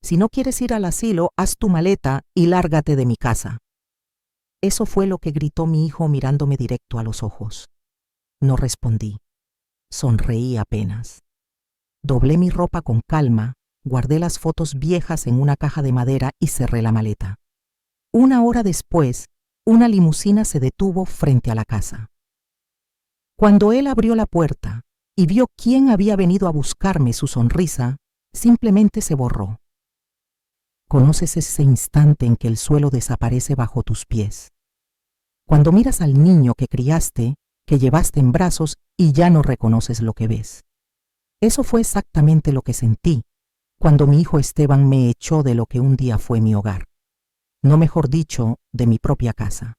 Si no quieres ir al asilo, haz tu maleta y lárgate de mi casa. Eso fue lo que gritó mi hijo mirándome directo a los ojos. No respondí. Sonreí apenas. Doblé mi ropa con calma, guardé las fotos viejas en una caja de madera y cerré la maleta. 1 hora después, una limusina se detuvo frente a la casa. Cuando él abrió la puerta y vio quién había venido a buscarme, su sonrisa simplemente se borró. ¿Conoces ese instante en que el suelo desaparece bajo tus pies? Cuando miras al niño que criaste, que llevaste en brazos y ya no reconoces lo que ves. Eso fue exactamente lo que sentí cuando mi hijo Esteban me echó de lo que un día fue mi hogar. No mejor dicho, de mi propia casa.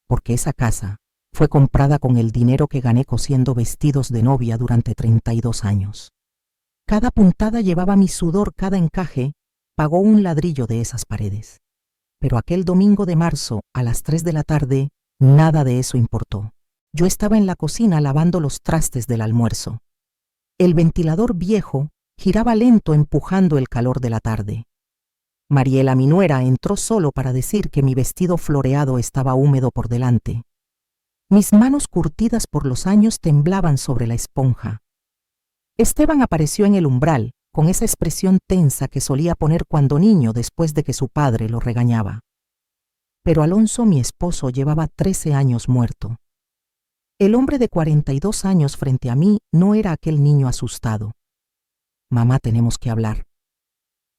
Porque esa casa fue comprada con el dinero que gané cosiendo vestidos de novia durante 32 años. Cada puntada llevaba mi sudor, cada encaje pagó un ladrillo de esas paredes. Pero aquel domingo de marzo, a las 3 de la tarde, nada de eso importó. Yo estaba en la cocina lavando los trastes del almuerzo. El ventilador viejo giraba lento empujando el calor de la tarde. Mariela, mi nuera, entró solo para decir que mi vestido floreado estaba húmedo por delante. Mis manos curtidas por los años temblaban sobre la esponja. Esteban apareció en el umbral, con esa expresión tensa que solía poner cuando niño después de que su padre lo regañaba. Pero Alonso, mi esposo, llevaba 13 años muerto. El hombre de 42 años frente a mí no era aquel niño asustado. Mamá, tenemos que hablar.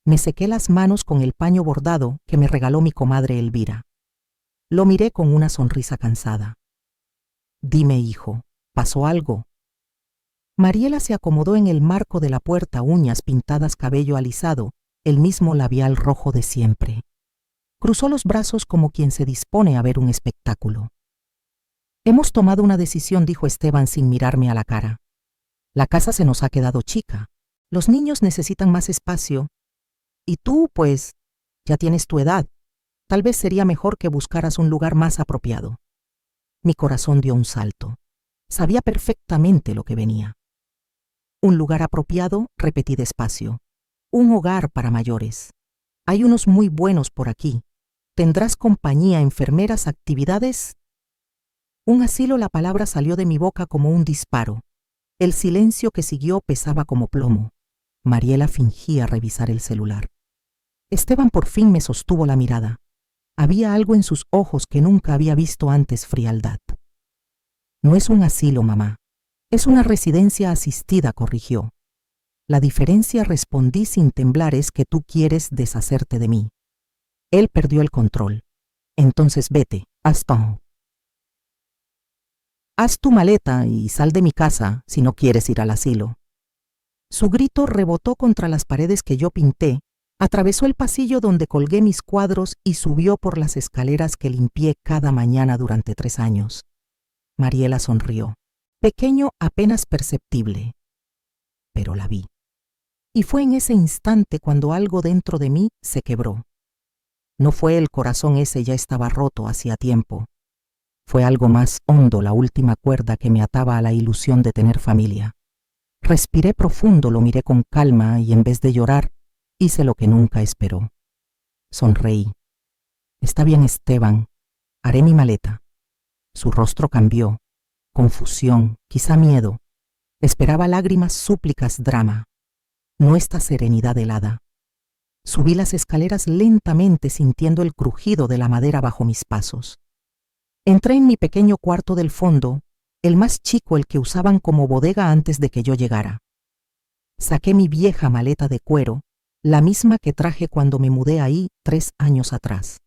Me sequé las manos con el paño bordado que me regaló mi comadre Elvira. Lo miré con una sonrisa cansada. Dime, hijo, ¿pasó algo? Mariela se acomodó en el marco de la puerta, uñas pintadas, cabello alisado, el mismo labial rojo de siempre. Cruzó los brazos como quien se dispone a ver un espectáculo. Hemos tomado una decisión, dijo Esteban sin mirarme a la cara. La casa se nos ha quedado chica. Los niños necesitan más espacio. Y tú, pues, ya tienes tu edad. Tal vez sería mejor que buscaras un lugar más apropiado. Mi corazón dio un salto. Sabía perfectamente lo que venía. Un lugar apropiado, repetí despacio. Un hogar para mayores. Hay unos muy buenos por aquí. Tendrás compañía, enfermeras, actividades. Un asilo, la palabra salió de mi boca como un disparo. El silencio que siguió pesaba como plomo. Mariela fingía revisar el celular. Esteban por fin me sostuvo la mirada. Había algo en sus ojos que nunca había visto antes: frialdad. No es un asilo, mamá. Es una residencia asistida, corrigió. La diferencia, respondí sin temblar, es que tú quieres deshacerte de mí. Él perdió el control. Entonces vete, haz tu maleta y sal de mi casa si no quieres ir al asilo. Su grito rebotó contra las paredes que yo pinté, atravesó el pasillo donde colgué mis cuadros y subió por las escaleras que limpié cada mañana durante 3 años. Mariela sonrió, pequeño, apenas perceptible. Pero la vi. Y fue en ese instante cuando algo dentro de mí se quebró. No fue el corazón, ese ya estaba roto hacía tiempo. Fue algo más hondo, la última cuerda que me ataba a la ilusión de tener familia. Respiré profundo, lo miré con calma y en vez de llorar, hice lo que nunca esperó. Sonreí. Está bien, Esteban. Haré mi maleta. Su rostro cambió. Confusión, quizá miedo. Esperaba lágrimas, súplicas, drama. No esta serenidad helada. Subí las escaleras lentamente, sintiendo el crujido de la madera bajo mis pasos. Entré en mi pequeño cuarto del fondo, el más chico, el que usaban como bodega antes de que yo llegara. Saqué mi vieja maleta de cuero, la misma que traje cuando me mudé ahí 3 años atrás.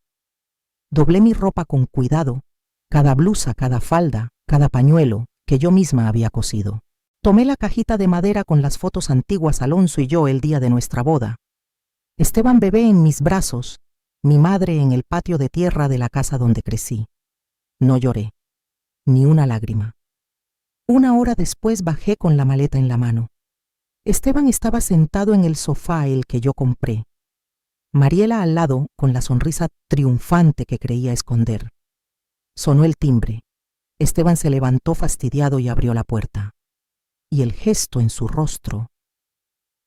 Doblé mi ropa con cuidado, cada blusa, cada falda, cada pañuelo que yo misma había cosido. Tomé la cajita de madera con las fotos antiguas, Alonso y yo el día de nuestra boda. Esteban bebé en mis brazos, mi madre en el patio de tierra de la casa donde crecí. No lloré, ni una lágrima. 1 hora después bajé con la maleta en la mano. Esteban estaba sentado en el sofá, el que yo compré. Mariela al lado, con la sonrisa triunfante que creía esconder. Sonó el timbre. Esteban se levantó fastidiado y abrió la puerta. Y el gesto en su rostro,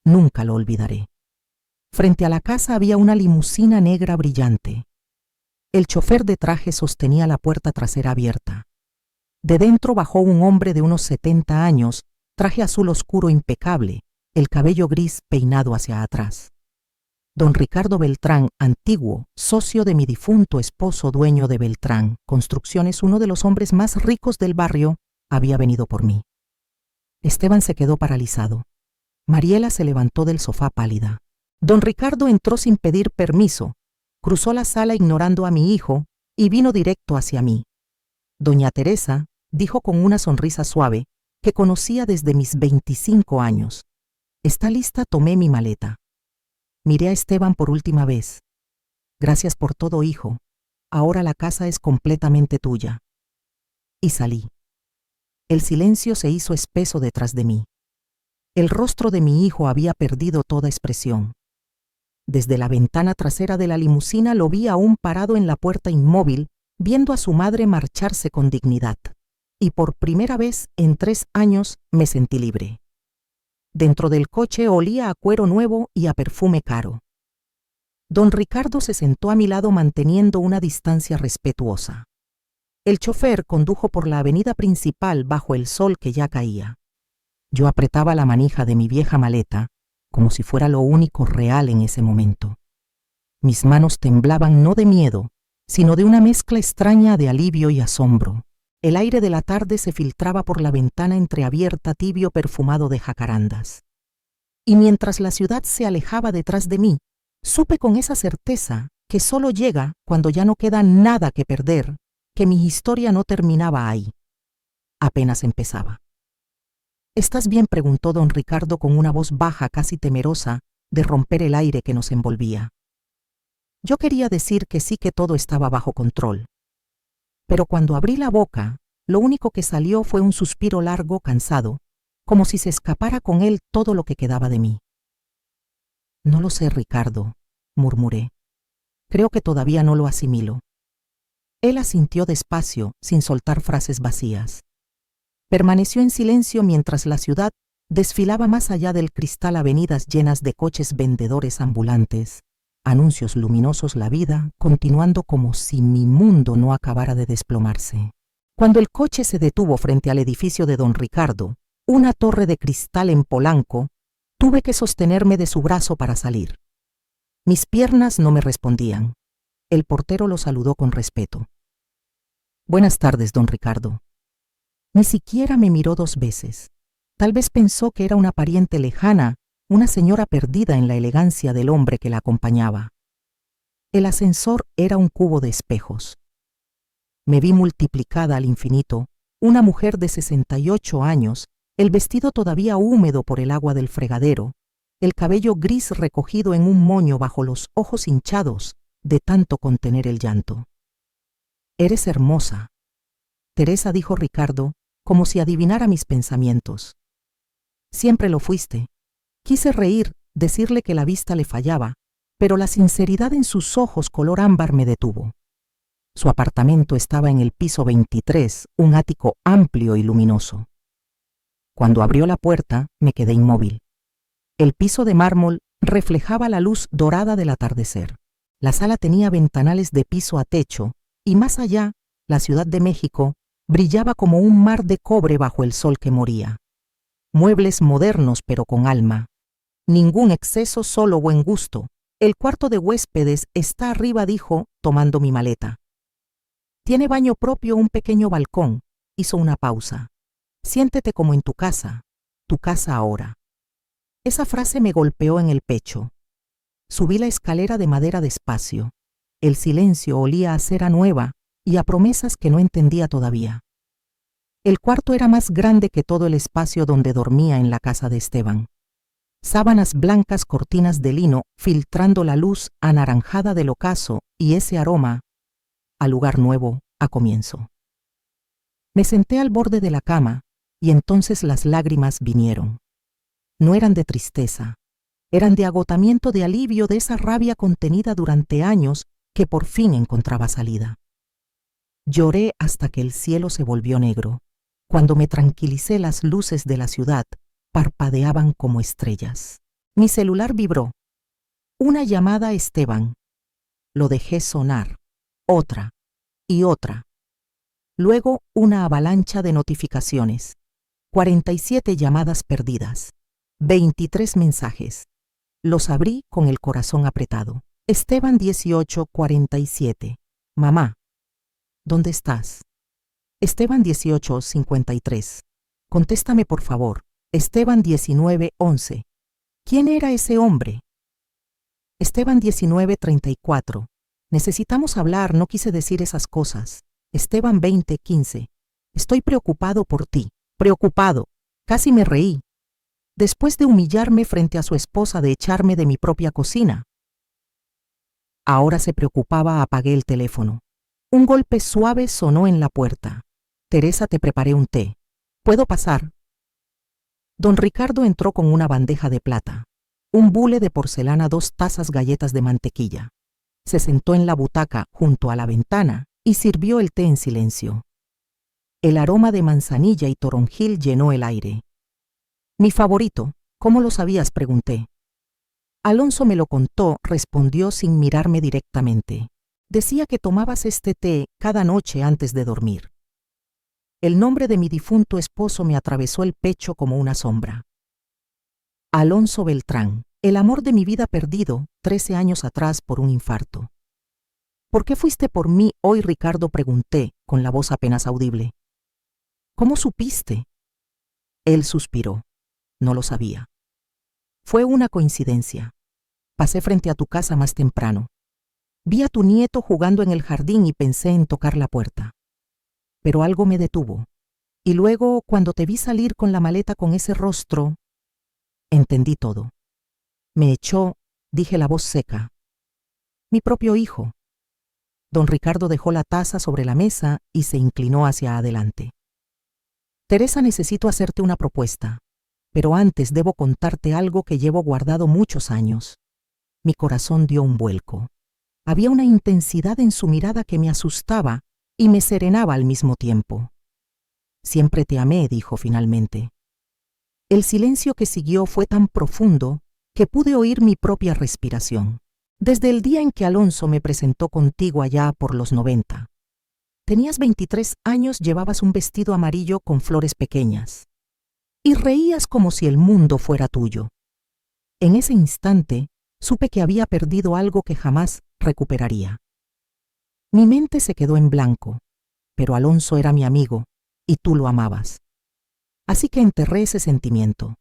nunca lo olvidaré. Frente a la casa había una limusina negra brillante. El chofer de traje sostenía la puerta trasera abierta. De dentro bajó un hombre de unos 70 años, traje azul oscuro impecable, el cabello gris peinado hacia atrás. Don Ricardo Beltrán, antiguo, socio de mi difunto esposo dueño de Beltrán Construcciones, uno de los hombres más ricos del barrio, había venido por mí. Esteban se quedó paralizado. Mariela se levantó del sofá pálida. Don Ricardo entró sin pedir permiso, cruzó la sala ignorando a mi hijo y vino directo hacia mí. Doña Teresa dijo con una sonrisa suave que conocía desde mis 25 años. ¿Está lista? Tomé mi maleta. Miré a Esteban por última vez. Gracias por todo, hijo. Ahora la casa es completamente tuya. Y salí. El silencio se hizo espeso detrás de mí. El rostro de mi hijo había perdido toda expresión. Desde la ventana trasera de la limusina lo vi aún parado en la puerta inmóvil, viendo a su madre marcharse con dignidad. Y por primera vez en 3 años me sentí libre. Dentro del coche olía a cuero nuevo y a perfume caro. Don Ricardo se sentó a mi lado manteniendo una distancia respetuosa. El chofer condujo por la avenida principal bajo el sol que ya caía. Yo apretaba la manija de mi vieja maleta, como si fuera lo único real en ese momento. Mis manos temblaban no de miedo, sino de una mezcla extraña de alivio y asombro. El aire de la tarde se filtraba por la ventana entreabierta, tibio, perfumado de jacarandas. Y mientras la ciudad se alejaba detrás de mí, supe con esa certeza que solo llega cuando ya no queda nada que perder, que mi historia no terminaba ahí. Apenas empezaba. ¿Estás bien?, preguntó don Ricardo con una voz baja, casi temerosa de romper el aire que nos envolvía. Yo quería decir que sí, que todo estaba bajo control. Pero cuando abrí la boca, lo único que salió fue un suspiro largo, cansado, como si se escapara con él todo lo que quedaba de mí. No lo sé, Ricardo, murmuré. Creo que todavía no lo asimilo. Él asintió despacio, sin soltar frases vacías. Permaneció en silencio mientras la ciudad desfilaba más allá del cristal, avenidas llenas de coches vendedores ambulantes, anuncios luminosos, la vida continuando como si mi mundo no acabara de desplomarse. Cuando el coche se detuvo frente al edificio de don Ricardo, una torre de cristal en Polanco, tuve que sostenerme de su brazo para salir. Mis piernas no me respondían. El portero lo saludó con respeto. Buenas tardes, don Ricardo. Ni siquiera me miró 2 veces. Tal vez pensó que era una pariente lejana, una señora perdida en la elegancia del hombre que la acompañaba. El ascensor era un cubo de espejos. Me vi multiplicada al infinito, una mujer de 68 años, el vestido todavía húmedo por el agua del fregadero, el cabello gris recogido en un moño bajo los ojos hinchados de tanto contener el llanto. Eres hermosa, Teresa, dijo Ricardo, como si adivinara mis pensamientos. Siempre lo fuiste. Quise reír, decirle que la vista le fallaba, pero la sinceridad en sus ojos color ámbar me detuvo. Su apartamento estaba en el piso 23, un ático amplio y luminoso. Cuando abrió la puerta, me quedé inmóvil. El piso de mármol reflejaba la luz dorada del atardecer. La sala tenía ventanales de piso a techo, y más allá, la Ciudad de México brillaba como un mar de cobre bajo el sol que moría. Muebles modernos pero con alma. Ningún exceso, solo buen gusto. El cuarto de huéspedes está arriba, dijo, tomando mi maleta. Tiene baño propio, un pequeño balcón. Hizo una pausa. Siéntete como en tu casa ahora. Esa frase me golpeó en el pecho. Subí la escalera de madera despacio. El silencio olía a cera nueva y a promesas que no entendía todavía. El cuarto era más grande que todo el espacio donde dormía en la casa de Esteban. Sábanas blancas, cortinas de lino, filtrando la luz anaranjada del ocaso y ese aroma a lugar nuevo, a comienzo. Me senté al borde de la cama y entonces las lágrimas vinieron. No eran de tristeza, eran de agotamiento, de alivio, de esa rabia contenida durante años que por fin encontraba salida. Lloré hasta que el cielo se volvió negro. Cuando me tranquilicé, las luces de la ciudad parpadeaban como estrellas. Mi celular vibró. Una llamada a Esteban. Lo dejé sonar. Otra. Y otra. Luego una avalancha de notificaciones. 47 llamadas perdidas. 23 mensajes. Los abrí con el corazón apretado. Esteban 18:47. Mamá. ¿Dónde estás? Esteban 18:53. Contéstame por favor. Esteban 19:11. ¿Quién era ese hombre? Esteban 19:34. Necesitamos hablar, no quise decir esas cosas. Esteban 20:15. Estoy preocupado por ti. Preocupado. Casi me reí. Después de humillarme frente a su esposa de echarme de mi propia cocina. Ahora se preocupaba, apagué el teléfono. Un golpe suave sonó en la puerta. Teresa, te preparé un té. ¿Puedo pasar? Don Ricardo entró con una bandeja de plata, un bule de porcelana, 2 tazas galletas de mantequilla. Se sentó en la butaca junto a la ventana y sirvió el té en silencio. El aroma de manzanilla y toronjil llenó el aire. Mi favorito, ¿cómo lo sabías?, pregunté. Alonso me lo contó, respondió sin mirarme directamente. Decía que tomabas este té cada noche antes de dormir. El nombre de mi difunto esposo me atravesó el pecho como una sombra. Alonso Beltrán, el amor de mi vida perdido 13 años atrás por un infarto. ¿Por qué fuiste por mí hoy, Ricardo?, pregunté, con la voz apenas audible. ¿Cómo supiste? Él suspiró. No lo sabía. Fue una coincidencia. Pasé frente a tu casa más temprano. Vi a tu nieto jugando en el jardín y pensé en tocar la puerta. Pero algo me detuvo. Y luego, cuando te vi salir con la maleta con ese rostro, entendí todo. Me echó, dije, la voz seca. Mi propio hijo. Don Ricardo dejó la taza sobre la mesa y se inclinó hacia adelante. Teresa, necesito hacerte una propuesta, pero antes debo contarte algo que llevo guardado muchos años. Mi corazón dio un vuelco. Había una intensidad en su mirada que me asustaba y me serenaba al mismo tiempo. Siempre te amé, dijo finalmente. El silencio que siguió fue tan profundo que pude oír mi propia respiración. Desde el día en que Alonso me presentó contigo allá por los 90. Tenías 23 años, llevabas un vestido amarillo con flores pequeñas. Y reías como si el mundo fuera tuyo. En ese instante, supe que había perdido algo que jamás recuperaría. Mi mente se quedó en blanco, pero Alonso era mi amigo y tú lo amabas. Así que enterré ese sentimiento.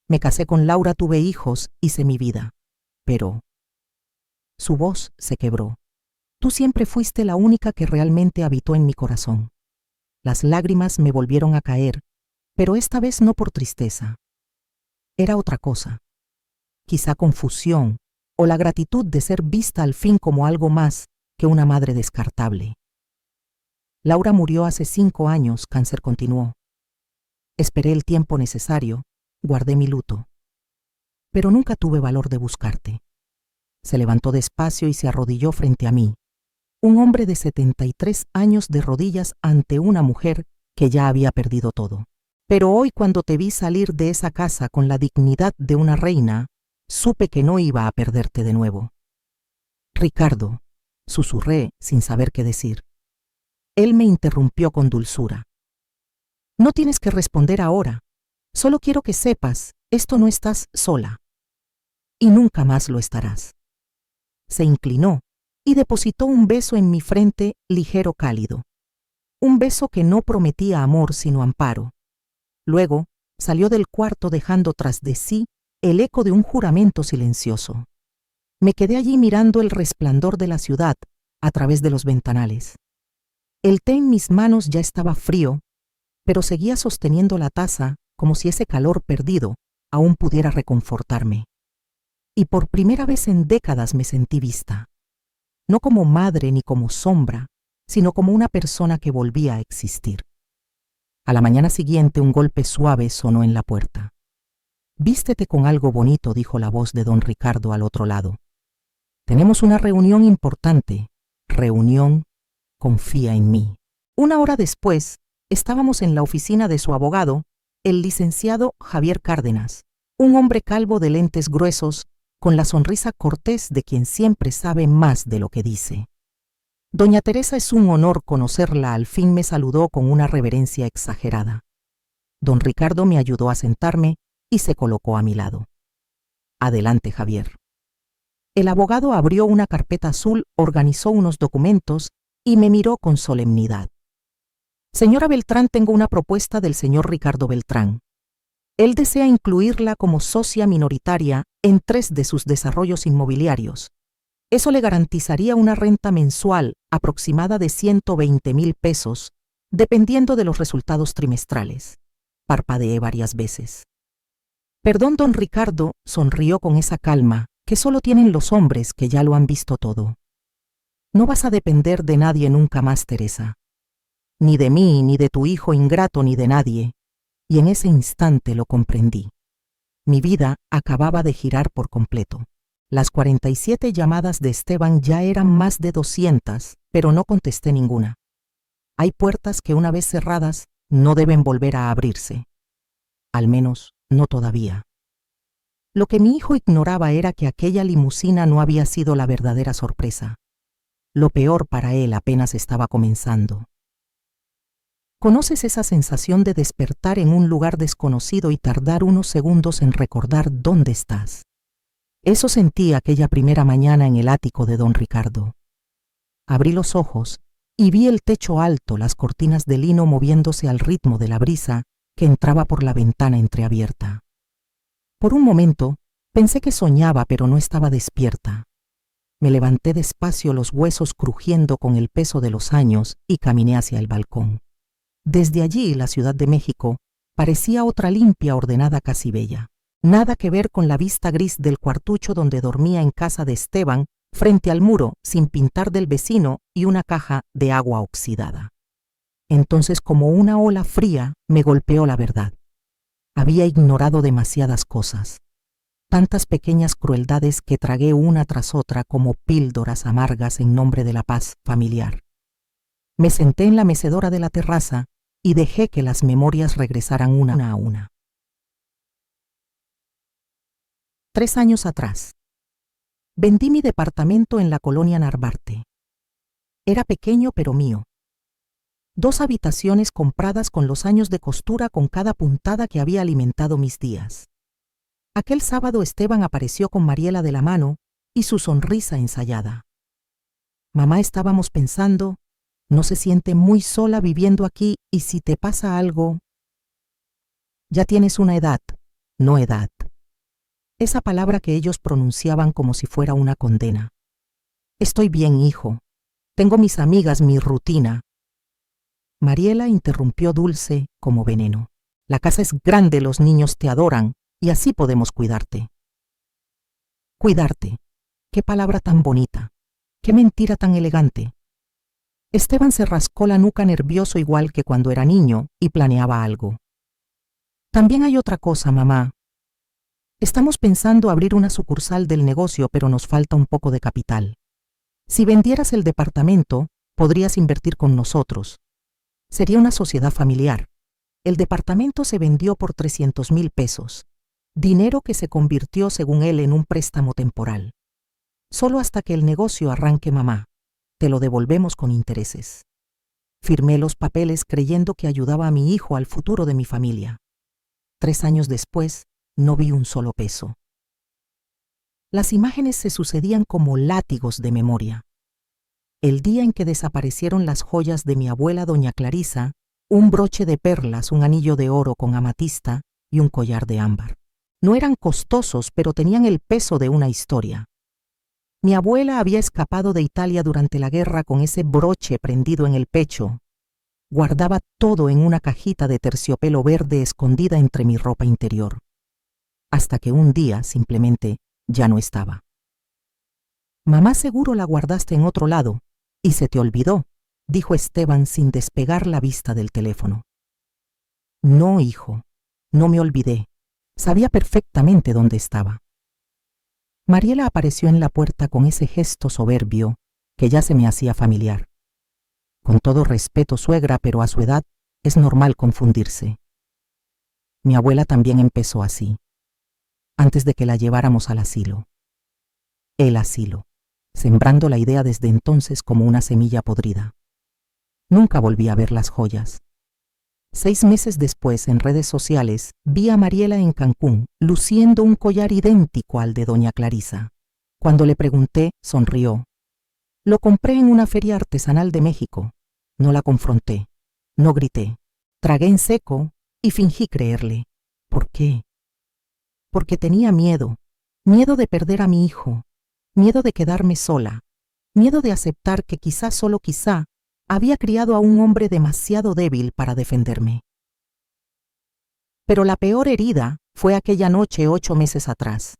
Me casé con Laura, tuve hijos, hice mi vida. Pero... Su voz se quebró. Tú siempre fuiste la única que realmente habitó en mi corazón. Las lágrimas me volvieron a caer, pero esta vez no por tristeza. Era otra cosa. Quizá confusión o la gratitud de ser vista al fin como algo más que una madre descartable. Laura murió hace 5 años, cáncer, continuó. Esperé el tiempo necesario, guardé mi luto. Pero nunca tuve valor de buscarte. Se levantó despacio y se arrodilló frente a mí. Un hombre de 73 años de rodillas ante una mujer que ya había perdido todo. Pero hoy, cuando te vi salir de esa casa con la dignidad de una reina, supe que no iba a perderte de nuevo. Ricardo, susurré sin saber qué decir. Él me interrumpió con dulzura. No tienes que responder ahora. Solo quiero que sepas, esto no estás sola. Y nunca más lo estarás. Se inclinó y depositó un beso en mi frente, ligero, cálido. Un beso que no prometía amor sino amparo. Luego salió del cuarto dejando tras de sí el eco de un juramento silencioso. Me quedé allí mirando el resplandor de la ciudad a través de los ventanales. El té en mis manos ya estaba frío, pero seguía sosteniendo la taza como si ese calor perdido aún pudiera reconfortarme. Y por primera vez en décadas me sentí vista. No como madre ni como sombra, sino como una persona que volvía a existir. A la mañana siguiente un golpe suave sonó en la puerta. Vístete con algo bonito, dijo la voz de don Ricardo al otro lado. Tenemos una reunión importante. Reunión, confía en mí. 1 hora después, estábamos en la oficina de su abogado, el licenciado Javier Cárdenas, un hombre calvo de lentes gruesos con la sonrisa cortés de quien siempre sabe más de lo que dice. Doña Teresa, es un honor conocerla, al fin me saludó con una reverencia exagerada. Don Ricardo me ayudó a sentarme y se colocó a mi lado. Adelante, Javier. El abogado abrió una carpeta azul, organizó unos documentos y me miró con solemnidad. Señora Beltrán, tengo una propuesta del señor Ricardo Beltrán. Él desea incluirla como socia minoritaria en 3 de sus desarrollos inmobiliarios. Eso le garantizaría una renta mensual aproximada de 120,000 pesos, dependiendo de los resultados trimestrales. Parpadeé varias veces. Perdón, don Ricardo, sonrió con esa calma que solo tienen los hombres que ya lo han visto todo. No vas a depender de nadie nunca más, Teresa. Ni de mí, ni de tu hijo ingrato, ni de nadie. Y en ese instante lo comprendí. Mi vida acababa de girar por completo. Las 47 llamadas de Esteban ya eran más de 200, pero no contesté ninguna. Hay puertas que una vez cerradas no deben volver a abrirse. Al menos, no todavía. Lo que mi hijo ignoraba era que aquella limusina no había sido la verdadera sorpresa. Lo peor para él apenas estaba comenzando. ¿Conoces esa sensación de despertar en un lugar desconocido y tardar unos segundos en recordar dónde estás? Eso sentí aquella primera mañana en el ático de don Ricardo. Abrí los ojos y vi el techo alto, las cortinas de lino moviéndose al ritmo de la brisa que entraba por la ventana entreabierta. Por un momento pensé que soñaba, pero no estaba despierta. Me levanté despacio, los huesos crujiendo con el peso de los años, y caminé hacia el balcón. Desde allí la Ciudad de México parecía otra limpia, ordenada, casi bella. Nada que ver con la vista gris del cuartucho donde dormía en casa de Esteban, frente al muro, sin pintar, del vecino y una caja de agua oxidada. Entonces, como una ola fría, me golpeó la verdad. Había ignorado demasiadas cosas, tantas pequeñas crueldades que tragué una tras otra como píldoras amargas en nombre de la paz familiar. Me senté en la mecedora de la terraza y dejé que las memorias regresaran una a una. 3 años atrás. Vendí mi departamento en la colonia Narvarte. Era pequeño pero mío. 2 habitaciones compradas con los años de costura, con cada puntada que había alimentado mis días. Aquel sábado Esteban apareció con Mariela de la mano y su sonrisa ensayada. Mamá, estábamos pensando, ¿no se siente muy sola viviendo aquí? Y si te pasa algo... Ya tienes una edad, no edad. Esa palabra que ellos pronunciaban como si fuera una condena. Estoy bien, hijo. Tengo mis amigas, mi rutina. Mariela interrumpió dulce como veneno. La casa es grande, los niños te adoran y así podemos cuidarte. Cuidarte. Qué palabra tan bonita. Qué mentira tan elegante. Esteban se rascó la nuca nervioso, igual que cuando era niño, y planeaba algo. También hay otra cosa, mamá. Estamos pensando abrir una sucursal del negocio, pero nos falta un poco de capital. Si vendieras el departamento, podrías invertir con nosotros. Sería una sociedad familiar. El departamento se vendió por 300,000 pesos, dinero que se convirtió, según él, en un préstamo temporal. Solo hasta que el negocio arranque, mamá. Te lo devolvemos con intereses. Firmé los papeles creyendo que ayudaba a mi hijo, al futuro de mi familia. 3 años después, no vi un solo peso. Las imágenes se sucedían como látigos de memoria. El día en que desaparecieron las joyas de mi abuela doña Clarisa, un broche de perlas, un anillo de oro con amatista y un collar de ámbar. No eran costosos, pero tenían el peso de una historia. Mi abuela había escapado de Italia durante la guerra con ese broche prendido en el pecho. Guardaba todo en una cajita de terciopelo verde escondida entre mi ropa interior. Hasta que un día, simplemente, ya no estaba. Mamá, seguro la guardaste en otro lado y se te olvidó, dijo Esteban sin despegar la vista del teléfono. No, hijo, no me olvidé. Sabía perfectamente dónde estaba. Mariela apareció en la puerta con ese gesto soberbio que ya se me hacía familiar. Con todo respeto, suegra, pero a su edad es normal confundirse. Mi abuela también empezó así, antes de que la lleváramos al asilo. el asilo, sembrando la idea desde entonces como una semilla podrida. Nunca volví a ver las joyas. 6 meses después, en redes sociales, vi a Mariela en Cancún, luciendo un collar idéntico al de doña Clarisa. Cuando le pregunté, sonrió. Lo compré en una feria artesanal de México. No la confronté, no grité. Tragué en seco y fingí creerle. ¿Por qué? Porque tenía miedo. Miedo de perder a mi hijo. Miedo de quedarme sola. Miedo de aceptar que quizá, solo quizá, había criado a un hombre demasiado débil para defenderme. Pero la peor herida fue aquella noche 8 meses atrás.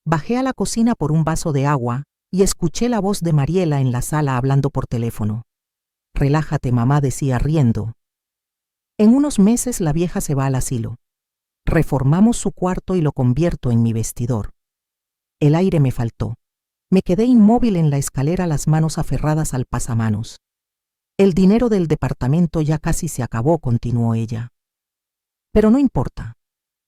Bajé a la cocina por un vaso de agua y escuché la voz de Mariela en la sala hablando por teléfono. Relájate, mamá, decía riendo. En unos meses la vieja se va al asilo. Reformamos su cuarto y lo convierto en mi vestidor. El aire me faltó. Me quedé inmóvil en la escalera, las manos aferradas al pasamanos. El dinero del departamento ya casi se acabó, continuó ella. Pero no importa.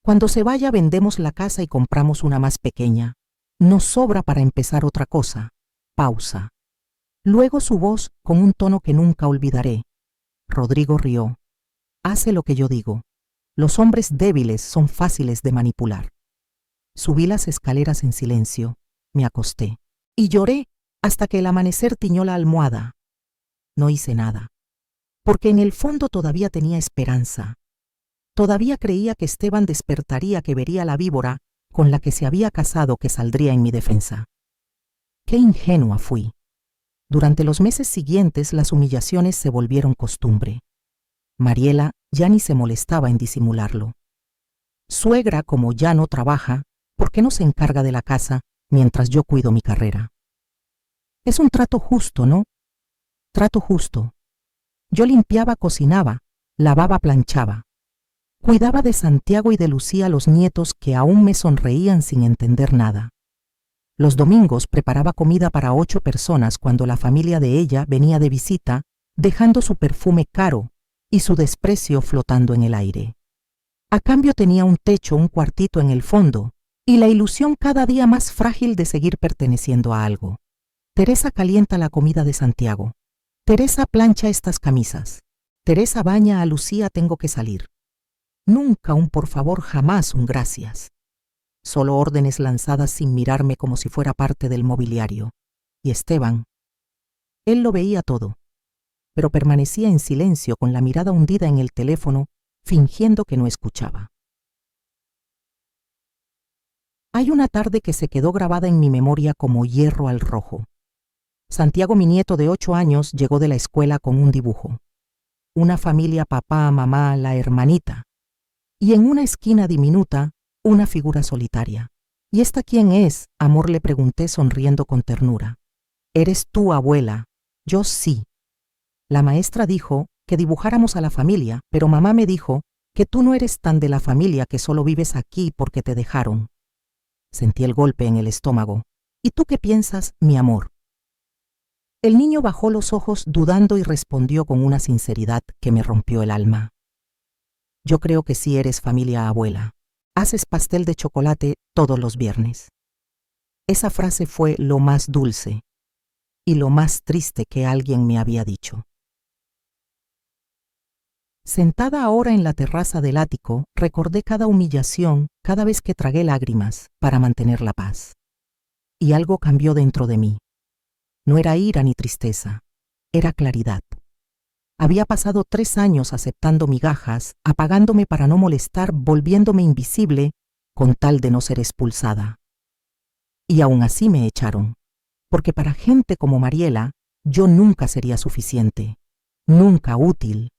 Cuando se vaya vendemos la casa y compramos una más pequeña. Nos sobra para empezar otra cosa. Pausa. Luego su voz, con un tono que nunca olvidaré. Rodrigo rió. Hace lo que yo digo. Los hombres débiles son fáciles de manipular. Subí las escaleras en silencio. Me acosté. Y lloré hasta que el amanecer tiñó la almohada. No hice nada. Porque en el fondo todavía tenía esperanza. Todavía creía que Esteban despertaría, que vería la víbora con la que se había casado, que saldría en mi defensa. Qué ingenua fui. Durante los meses siguientes las humillaciones se volvieron costumbre. Mariela ya ni se molestaba en disimularlo. Suegra, como ya no trabaja, ¿por qué no se encarga de la casa mientras yo cuido mi carrera? Es un trato justo, ¿no? Trato justo. Yo limpiaba, cocinaba, lavaba, planchaba. Cuidaba de Santiago y de Lucía, los nietos que aún me sonreían sin entender nada. Los domingos preparaba comida para 8 personas cuando la familia de ella venía de visita, dejando su perfume caro y su desprecio flotando en el aire. A cambio tenía un techo, un cuartito en el fondo, y la ilusión cada día más frágil de seguir perteneciendo a algo. Teresa calienta la comida de Santiago. Teresa plancha estas camisas. Teresa baña a Lucía, tengo que salir. Nunca un por favor, jamás un gracias. Solo órdenes lanzadas sin mirarme, como si fuera parte del mobiliario. Y Esteban, él lo veía todo, pero permanecía en silencio con la mirada hundida en el teléfono, fingiendo que no escuchaba. Hay una tarde que se quedó grabada en mi memoria como hierro al rojo. Santiago, mi nieto de 8 años, llegó de la escuela con un dibujo. Una familia, papá, mamá, la hermanita. Y en una esquina diminuta, una figura solitaria. ¿Y esta quién es, amor?, le pregunté sonriendo con ternura. ¿Eres tú, abuela? Yo sí. La maestra dijo que dibujáramos a la familia, pero mamá me dijo que tú no eres tan de la familia, que solo vives aquí porque te dejaron. Sentí el golpe en el estómago. ¿Y tú qué piensas, mi amor? El niño bajó los ojos dudando y respondió con una sinceridad que me rompió el alma. Yo creo que sí eres familia, abuela. Haces pastel de chocolate todos los viernes. Esa frase fue lo más dulce y lo más triste que alguien me había dicho. Sentada ahora en la terraza del ático, recordé cada humillación, cada vez que tragué lágrimas para mantener la paz. Y algo cambió dentro de mí. No era ira ni tristeza, era claridad. Había pasado 3 años aceptando migajas, apagándome para no molestar, volviéndome invisible con tal de no ser expulsada. Y aún así me echaron, porque para gente como Mariela yo nunca sería suficiente, nunca útil,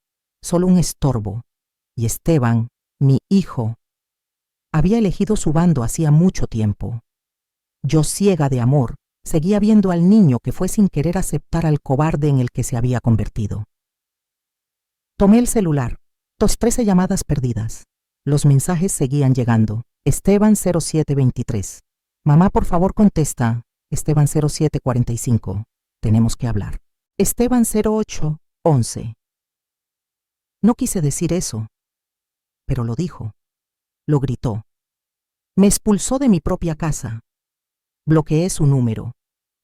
solo un estorbo. Y Esteban, mi hijo, había elegido su bando hacía mucho tiempo. Yo, ciega de amor, seguía viendo al niño que fue sin querer aceptar al cobarde en el que se había convertido. Tomé el celular. 13 llamadas perdidas. Los mensajes seguían llegando. Esteban 0723. Mamá, por favor, contesta. Esteban 0745. Tenemos que hablar. Esteban 0811. No quise decir eso, pero lo dijo. Lo gritó. Me expulsó de mi propia casa. Bloqueé su número.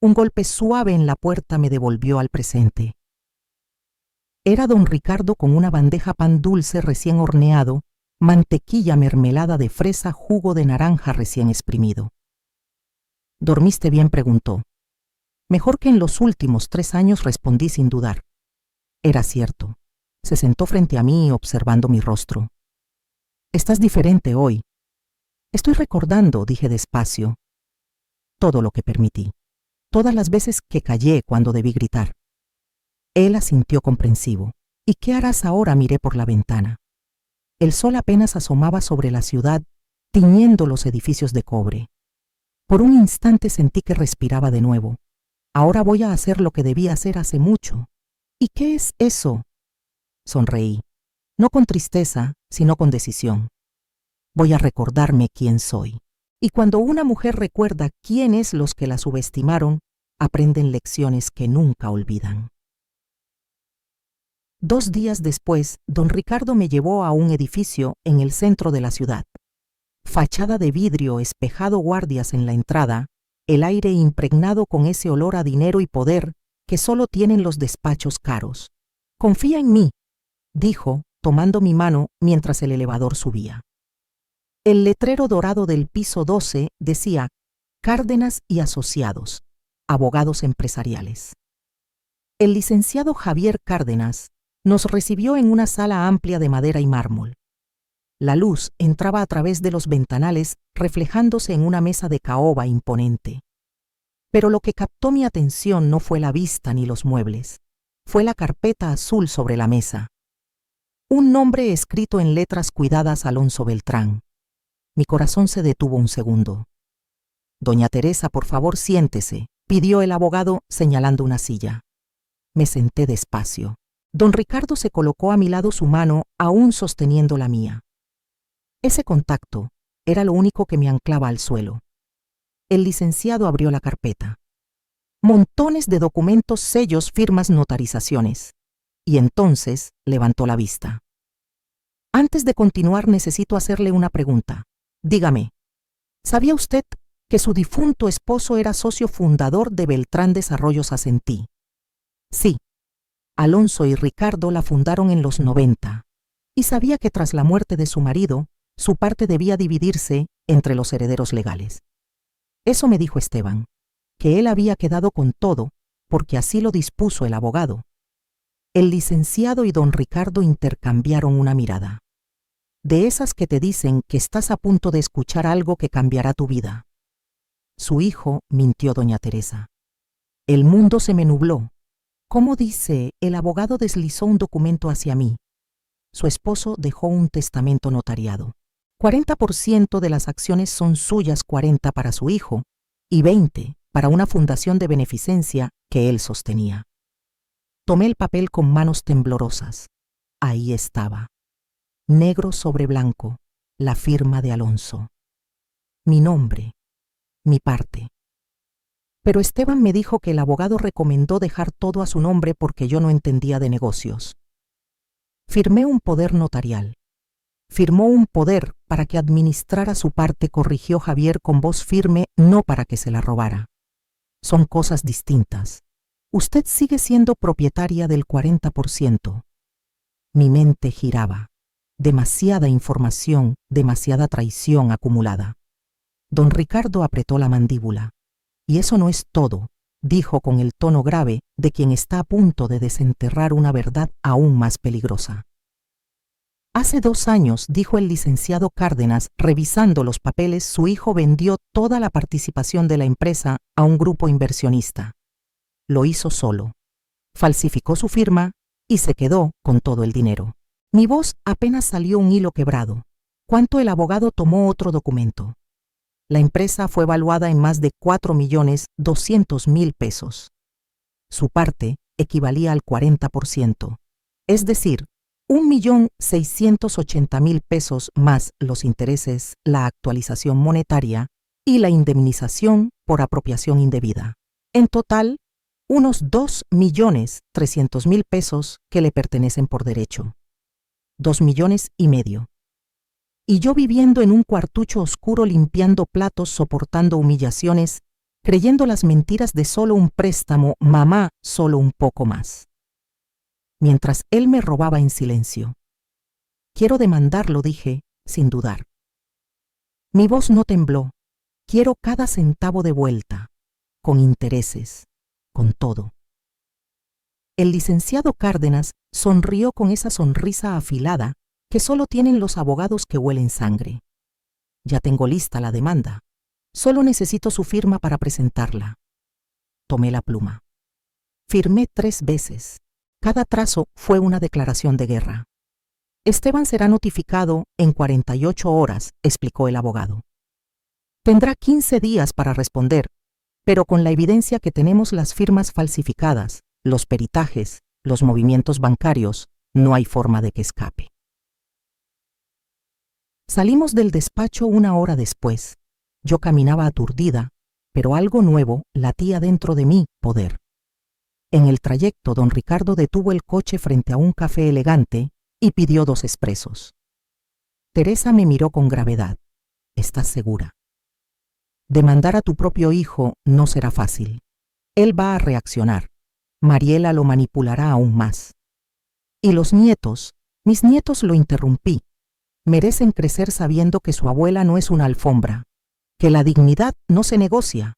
Un golpe suave en la puerta me devolvió al presente. Era don Ricardo con una bandeja pan dulce recién horneado, mantequilla, mermelada de fresa, jugo de naranja recién exprimido. ¿Dormiste bien?, preguntó. Mejor que en los últimos 3 años, respondí sin dudar. Era cierto. Se sentó frente a mí observando mi rostro. Estás diferente hoy. Estoy recordando, dije despacio, todo lo que permití, todas las veces que callé cuando debí gritar. Él asintió comprensivo. ¿Y qué harás ahora?, miré por la ventana. El sol apenas asomaba sobre la ciudad, tiñendo los edificios de cobre. Por un instante sentí que respiraba de nuevo. Ahora voy a hacer lo que debí hacer hace mucho. ¿Y qué es eso? Sonreí, no con tristeza, sino con decisión. Voy a recordarme quién soy. Y cuando una mujer recuerda quiénes los que la subestimaron, aprenden lecciones que nunca olvidan. 2 días después, don Ricardo me llevó a un edificio en el centro de la ciudad. Fachada de vidrio, espejado, guardias en la entrada, el aire impregnado con ese olor a dinero y poder que solo tienen los despachos caros. Confía en mí, dijo, tomando mi mano mientras el elevador subía. El letrero dorado del piso 12 decía Cárdenas y Asociados, abogados empresariales. El licenciado Javier Cárdenas nos recibió en una sala amplia de madera y mármol. La luz entraba a través de los ventanales, reflejándose en una mesa de caoba imponente. Pero lo que captó mi atención no fue la vista ni los muebles, fue la carpeta azul sobre la mesa. Un nombre escrito en letras cuidadas: Alonso Beltrán. Mi corazón se detuvo un segundo. Doña Teresa, por favor, siéntese, pidió el abogado señalando una silla. Me senté despacio. Don Ricardo se colocó a mi lado, su mano aún sosteniendo la mía. Ese contacto era lo único que me anclaba al suelo. El licenciado abrió la carpeta. Montones de documentos, sellos, firmas, notarizaciones. Y entonces levantó la vista. Antes de continuar, necesito hacerle una pregunta. Dígame, ¿sabía usted que su difunto esposo era socio fundador de Beltrán Desarrollos Asentí? Sí. Alonso y Ricardo la fundaron en los 90, y sabía que tras la muerte de su marido, su parte debía dividirse entre los herederos legales. Eso me dijo Esteban, que él había quedado con todo, porque así lo dispuso el abogado. El licenciado y don Ricardo intercambiaron una mirada. De esas que te dicen que estás a punto de escuchar algo que cambiará tu vida. Su hijo, mintió doña Teresa. El mundo se me nubló. ¿Cómo dice? El abogado deslizó un documento hacia mí. Su esposo dejó un testamento notariado. 40% de las acciones son suyas, 40 para su hijo y 20 para una fundación de beneficencia que él sostenía. Tomé el papel con manos temblorosas. Ahí estaba, negro sobre blanco, la firma de Alonso. Mi nombre, mi parte. Pero Esteban me dijo que el abogado recomendó dejar todo a su nombre porque yo no entendía de negocios. Firmé un poder notarial. Firmó un poder para que administrara su parte, corrigió Javier con voz firme, no para que se la robara. Son cosas distintas. Usted sigue siendo propietaria del 40%. Mi mente giraba. Demasiada información, demasiada traición acumulada. Don Ricardo apretó la mandíbula. Y eso no es todo, dijo con el tono grave de quien está a punto de desenterrar una verdad aún más peligrosa. Hace 2 años, dijo el licenciado Cárdenas, revisando los papeles, su hijo vendió toda la participación de la empresa a un grupo inversionista. Lo hizo solo. Falsificó su firma y se quedó con todo el dinero. Mi voz apenas salió un hilo quebrado. ¿Cuánto? El abogado tomó otro documento. La empresa fue valuada en más de 4.200.000 pesos. Su parte equivalía al 40%, es decir, 1.680.000 pesos más los intereses, la actualización monetaria y la indemnización por apropiación indebida. En total, unos 2.300.000 pesos que le pertenecen por derecho. 2,5 millones. Y yo viviendo en un cuartucho oscuro, limpiando platos, soportando humillaciones creyendo las mentiras de solo un préstamo, mamá, solo un poco más. Mientras él me robaba en silencio. Quiero demandarlo, dije, sin dudar. Mi voz no tembló. Quiero cada centavo de vuelta, con intereses, con todo. El licenciado Cárdenas sonrió con esa sonrisa afilada que solo tienen los abogados que huelen sangre. Ya tengo lista la demanda. Solo necesito su firma para presentarla. Tomé la pluma. Firmé 3 veces. Cada trazo fue una declaración de guerra. Esteban será notificado en 48 horas, explicó el abogado. Tendrá 15 días para responder, pero con la evidencia que tenemos, las firmas falsificadas, los peritajes, los movimientos bancarios, no hay forma de que escape. Salimos del despacho 1 hora después. Yo caminaba aturdida, pero algo nuevo latía dentro de mí, poder. En el trayecto, don Ricardo detuvo el coche frente a un café elegante y pidió 2 expresos. Teresa me miró con gravedad. ¿Estás segura? Demandar a tu propio hijo no será fácil. Él va a reaccionar. Mariela lo manipulará aún más. Y los nietos, mis nietos, lo interrumpí. Merecen crecer sabiendo que su abuela no es una alfombra, que la dignidad no se negocia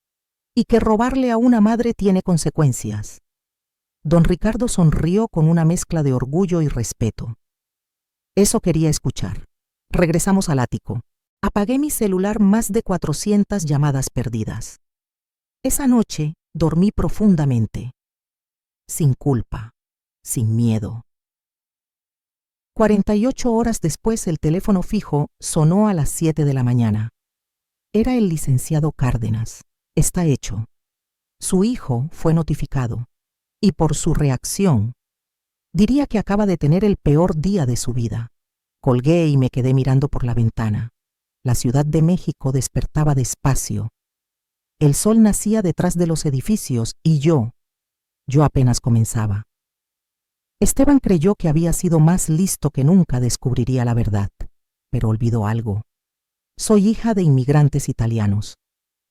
y que robarle a una madre tiene consecuencias. Don Ricardo sonrió con una mezcla de orgullo y respeto. Eso quería escuchar. Regresamos al ático. Apagué mi celular, más de 400 llamadas perdidas. Esa noche dormí profundamente, sin culpa, sin miedo. 48 horas después el teléfono fijo sonó a las 7 de la mañana. Era el licenciado Cárdenas. Está hecho. Su hijo fue notificado, y por su reacción, diría que acaba de tener el peor día de su vida. Colgué y me quedé mirando por la ventana. La Ciudad de México despertaba despacio. El sol nacía detrás de los edificios y yo apenas comenzaba. Esteban creyó que había sido más listo que nunca, descubriría la verdad, pero olvidó algo. Soy hija de inmigrantes italianos,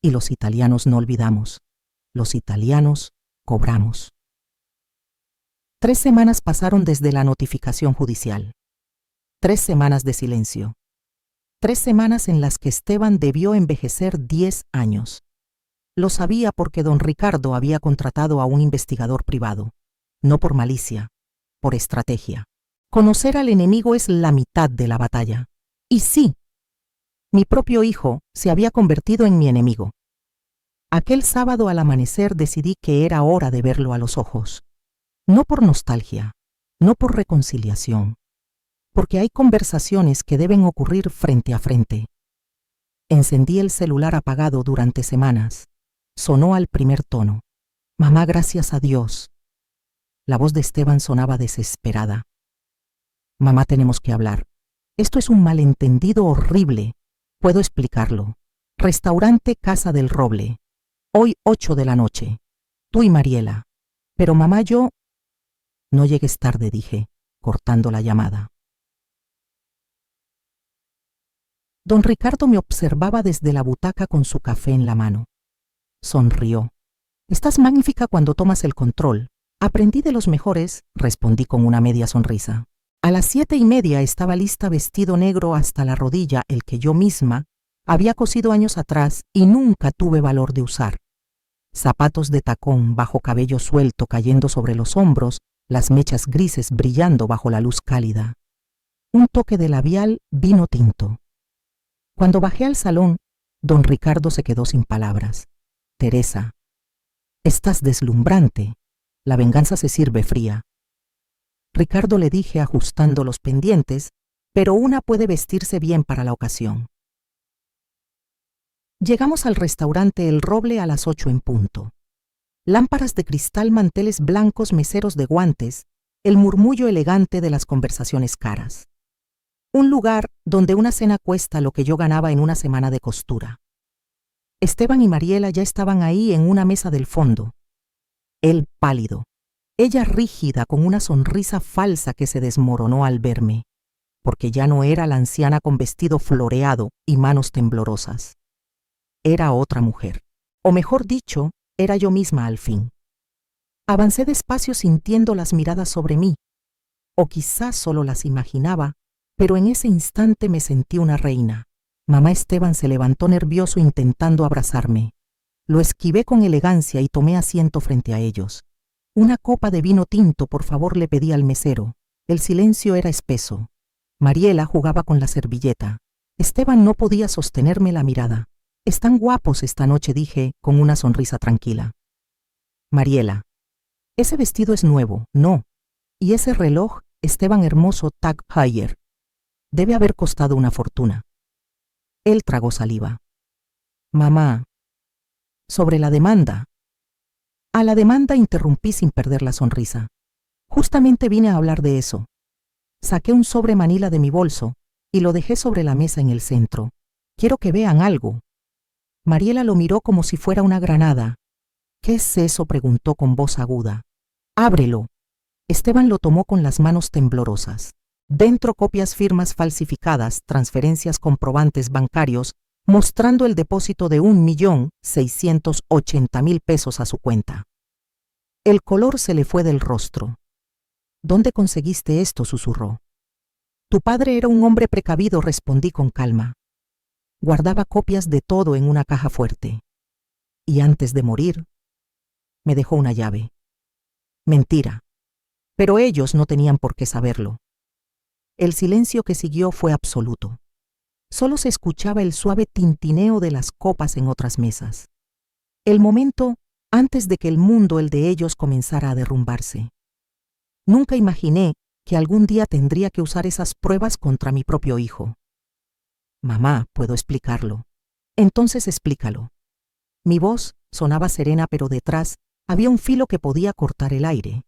y los italianos no olvidamos. Los italianos cobramos. 3 semanas pasaron desde la notificación judicial. 3 semanas de silencio. 3 semanas en las que Esteban debió envejecer 10 años. Lo sabía porque don Ricardo había contratado a un investigador privado, no por malicia, por estrategia. Conocer al enemigo es la mitad de la batalla. Y sí, mi propio hijo se había convertido en mi enemigo. Aquel sábado al amanecer decidí que era hora de verlo a los ojos. No por nostalgia, no por reconciliación, porque hay conversaciones que deben ocurrir frente a frente. Encendí el celular apagado durante semanas. Sonó al primer tono. Mamá, gracias a Dios. La voz de Esteban sonaba desesperada. Mamá, tenemos que hablar. Esto es un malentendido horrible. Puedo explicarlo. Restaurante Casa del Roble. Hoy 8 de la noche. Tú y Mariela. Pero mamá, yo... No llegues tarde, dije, cortando la llamada. Don Ricardo me observaba desde la butaca con su café en la mano. Sonrió. Estás magnífica cuando tomas el control. Aprendí de los mejores, respondí con una media sonrisa. A las 7:30 estaba lista, vestido negro hasta la rodilla, el que yo misma había cosido años atrás y nunca tuve valor de usar. Zapatos de tacón, bajo cabello suelto cayendo sobre los hombros, las mechas grises brillando bajo la luz cálida. Un toque de labial vino tinto. Cuando bajé al salón, don Ricardo se quedó sin palabras. Teresa, estás deslumbrante. La venganza se sirve fría. Ricardo, le dije ajustando los pendientes, pero una puede vestirse bien para la ocasión. Llegamos al restaurante El Roble a las 8 en punto. Lámparas de cristal, manteles blancos, meseros de guantes, el murmullo elegante de las conversaciones caras. Un lugar donde una cena cuesta lo que yo ganaba en una semana de costura. Esteban y Mariela ya estaban ahí en una mesa del fondo. Él pálido, ella rígida con una sonrisa falsa que se desmoronó al verme, porque ya no era la anciana con vestido floreado y manos temblorosas. Era otra mujer. O mejor dicho, era yo misma al fin. Avancé despacio sintiendo las miradas sobre mí, o quizás solo las imaginaba, pero en ese instante me sentí una reina. Mamá Esteban se levantó nervioso intentando abrazarme. Lo esquivé con elegancia y tomé asiento frente a ellos. Una copa de vino tinto, por favor, le pedí al mesero. El silencio era espeso. Mariela jugaba con la servilleta. Esteban no podía sostenerme la mirada. Están guapos esta noche, dije, con una sonrisa tranquila. Mariela, ese vestido es nuevo, no. Y ese reloj, Esteban hermoso Tag Heuer. Debe haber costado una fortuna. Él tragó saliva. Mamá, sobre la demanda. A la demanda interrumpí sin perder la sonrisa. Justamente vine a hablar de eso. Saqué un sobre manila de mi bolso y lo dejé sobre la mesa en el centro. Quiero que vean algo. Mariela lo miró como si fuera una granada. ¿Qué es eso?, preguntó con voz aguda. Ábrelo. Esteban lo tomó con las manos temblorosas. Dentro copias, firmas falsificadas, transferencias, comprobantes bancarios, mostrando el depósito de 1.680.000 pesos a su cuenta. El color se le fue del rostro. ¿Dónde conseguiste esto?, susurró. Tu padre era un hombre precavido, respondí con calma. Guardaba copias de todo en una caja fuerte. Y antes de morir, me dejó una llave. Mentira. Pero ellos no tenían por qué saberlo. El silencio que siguió fue absoluto. Solo se escuchaba el suave tintineo de las copas en otras mesas. El momento antes de que el mundo, el de ellos, comenzara a derrumbarse. Nunca imaginé que algún día tendría que usar esas pruebas contra mi propio hijo. Mamá, puedo explicarlo. Entonces explícalo. Mi voz sonaba serena, pero detrás había un filo que podía cortar el aire.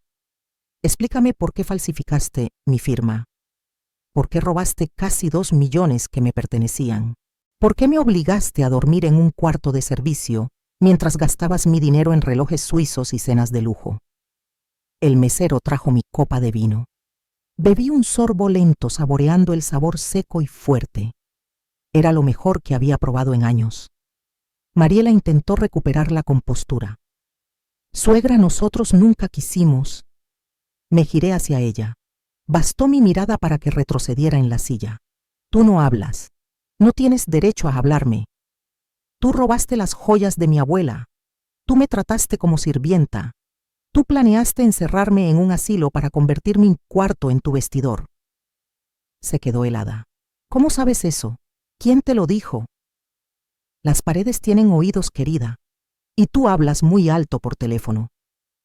Explícame por qué falsificaste mi firma. ¿Por qué robaste casi 2 millones que me pertenecían? ¿Por qué me obligaste a dormir en un cuarto de servicio mientras gastabas mi dinero en relojes suizos y cenas de lujo? El mesero trajo mi copa de vino. Bebí un sorbo lento, saboreando el sabor seco y fuerte. Era lo mejor que había probado en años. Mariela intentó recuperar la compostura. Suegra, nosotros nunca quisimos. Me giré hacia ella. Bastó mi mirada para que retrocediera en la silla. Tú no hablas. No tienes derecho a hablarme. Tú robaste las joyas de mi abuela. Tú me trataste como sirvienta. Tú planeaste encerrarme en un asilo para convertir mi cuarto en tu vestidor. Se quedó helada. ¿Cómo sabes eso? ¿Quién te lo dijo? Las paredes tienen oídos, querida. Y tú hablas muy alto por teléfono.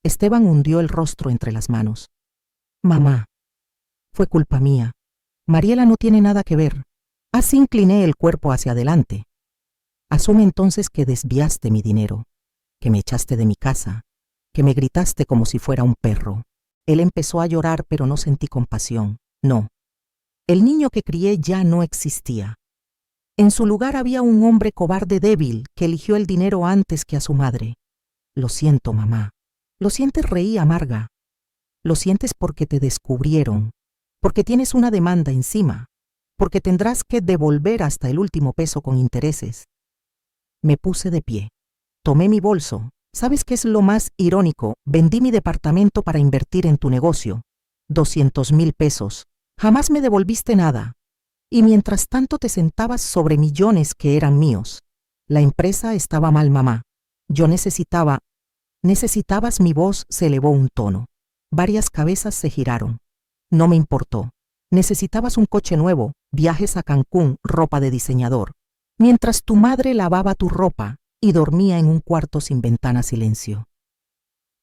Esteban hundió el rostro entre las manos. Mamá. Fue culpa mía. Mariela no tiene nada que ver. Así incliné el cuerpo hacia adelante. Asume entonces que desviaste mi dinero, que me echaste de mi casa, que me gritaste como si fuera un perro. Él empezó a llorar, pero no sentí compasión. No. El niño que crié ya no existía. En su lugar había un hombre cobarde, débil, que eligió el dinero antes que a su madre. Lo siento, mamá. Lo sientes, reí amarga. Lo sientes porque te descubrieron, porque tienes una demanda encima, porque tendrás que devolver hasta el último peso con intereses. Me puse de pie. Tomé mi bolso. ¿Sabes qué es lo más irónico? Vendí mi departamento para invertir en tu negocio. 200.000 pesos. Jamás me devolviste nada. Y mientras tanto te sentabas sobre millones que eran míos. La empresa estaba mal, mamá. Yo necesitabas. Mi voz se elevó un tono. Varias cabezas se giraron. No me importó. Necesitabas un coche nuevo, viajes a Cancún, ropa de diseñador. Mientras tu madre lavaba tu ropa y dormía en un cuarto sin ventana, silencio.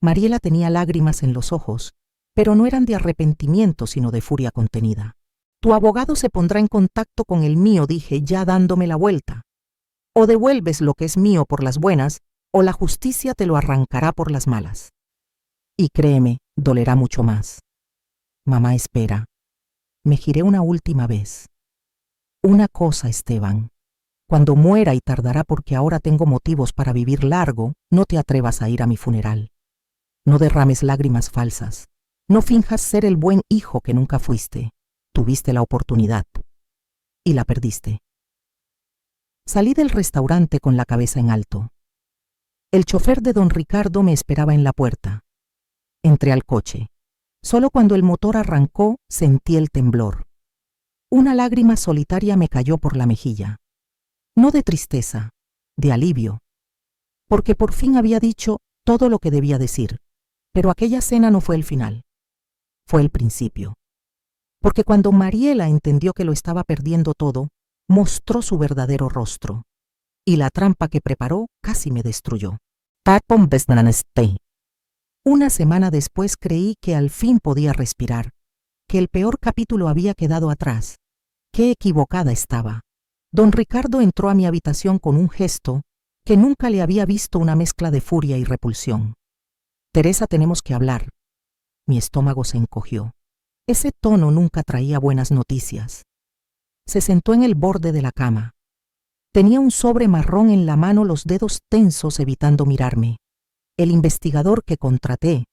Mariela tenía lágrimas en los ojos, pero no eran de arrepentimiento, sino de furia contenida. Tu abogado se pondrá en contacto con el mío, dije, ya dándome la vuelta. O devuelves lo que es mío por las buenas, o la justicia te lo arrancará por las malas. Y créeme, dolerá mucho más. Mamá, espera. Me giré una última vez. Una cosa, Esteban. Cuando muera, y tardará porque ahora tengo motivos para vivir largo, no te atrevas a ir a mi funeral. No derrames lágrimas falsas. No finjas ser el buen hijo que nunca fuiste. Tuviste la oportunidad. Y la perdiste. Salí del restaurante con la cabeza en alto. El chofer de don Ricardo me esperaba en la puerta. Entré al coche. Solo cuando el motor arrancó sentí el temblor. Una lágrima solitaria me cayó por la mejilla. No de tristeza, de alivio, porque por fin había dicho todo lo que debía decir. Pero aquella cena no fue el final, fue el principio. Porque cuando Mariela entendió que lo estaba perdiendo todo, mostró su verdadero rostro. Y la trampa que preparó casi me destruyó. Una semana después creí que al fin podía respirar, que el peor capítulo había quedado atrás. Qué equivocada estaba. Don Ricardo entró a mi habitación con un gesto que nunca le había visto, una mezcla de furia y repulsión. Teresa, tenemos que hablar. Mi estómago se encogió. Ese tono nunca traía buenas noticias. Se sentó en el borde de la cama. Tenía un sobre marrón en la mano, los dedos tensos evitando mirarme. El investigador que contraté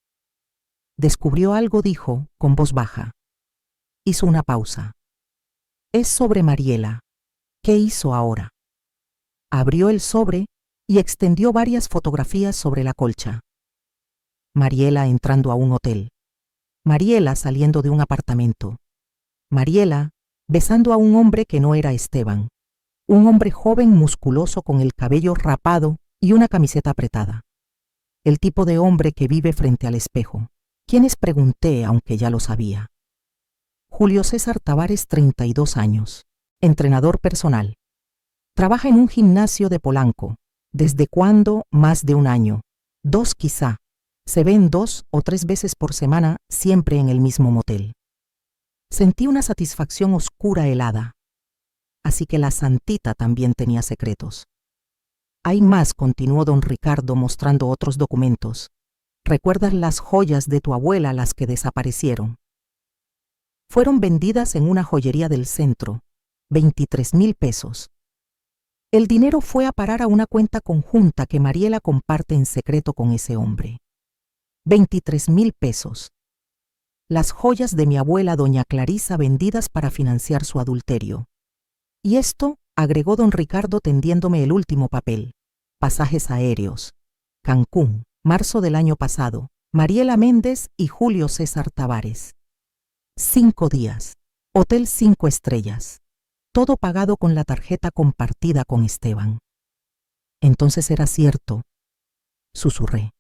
descubrió algo, dijo con voz baja. Hizo una pausa. Es sobre Mariela. ¿Qué hizo ahora? Abrió el sobre y extendió varias fotografías sobre la colcha. Mariela entrando a un hotel. Mariela saliendo de un apartamento. Mariela besando a un hombre que no era Esteban. Un hombre joven, musculoso, con el cabello rapado y una camiseta apretada. El tipo de hombre que vive frente al espejo. ¿Quiénes?, pregunté, aunque ya lo sabía. Julio César Tavares, 32 años. Entrenador personal. Trabaja en un gimnasio de Polanco. ¿Desde cuándo? Más de un año. 2 quizá. Se ven 2 o 3 veces por semana, siempre en el mismo motel. Sentí una satisfacción oscura, helada. Así que la santita también tenía secretos. Hay más, continuó don Ricardo mostrando otros documentos. ¿Recuerdas las joyas de tu abuela, las que desaparecieron? Fueron vendidas en una joyería del centro. 23,000 pesos. El dinero fue a parar a una cuenta conjunta que Mariela comparte en secreto con ese hombre. 23,000 pesos. Las joyas de mi abuela doña Clarisa vendidas para financiar su adulterio. Y esto, agregó don Ricardo tendiéndome el último papel. Pasajes aéreos. Cancún, marzo del año pasado. Mariela Méndez y Julio César Tavares. 5 días. Hotel 5 estrellas. Todo pagado con la tarjeta compartida con Esteban. Entonces era cierto, susurré.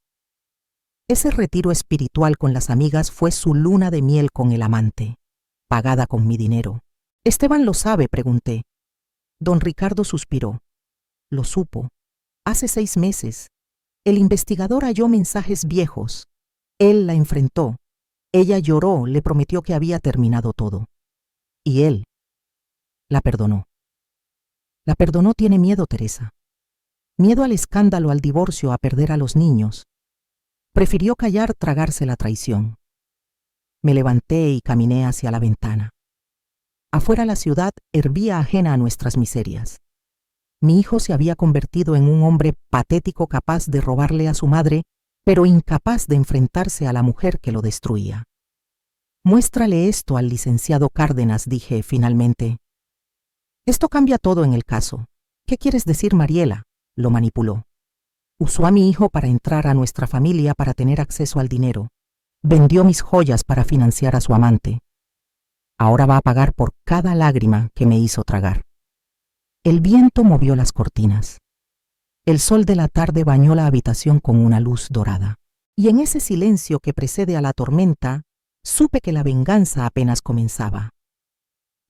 Ese retiro espiritual con las amigas fue su luna de miel con el amante, pagada con mi dinero. ¿Esteban lo sabe?, pregunté. Don Ricardo suspiró. Lo supo. Hace 6 meses. El investigador halló mensajes viejos. Él la enfrentó. Ella lloró, le prometió que había terminado todo. Y él la perdonó. La perdonó. Tiene miedo, Teresa. Miedo al escándalo, al divorcio, a perder a los niños. Prefirió callar, tragarse la traición. Me levanté y caminé hacia la ventana. Afuera la ciudad hervía, ajena a nuestras miserias. Mi hijo se había convertido en un hombre patético, capaz de robarle a su madre, pero incapaz de enfrentarse a la mujer que lo destruía. Muéstrale esto al licenciado Cárdenas, dije finalmente. Esto cambia todo en el caso. ¿Qué quieres decir, Mariela? Lo manipuló. Usó a mi hijo para entrar a nuestra familia, para tener acceso al dinero. Vendió mis joyas para financiar a su amante. Ahora va a pagar por cada lágrima que me hizo tragar. El viento movió las cortinas. El sol de la tarde bañó la habitación con una luz dorada. Y en ese silencio que precede a la tormenta, supe que la venganza apenas comenzaba.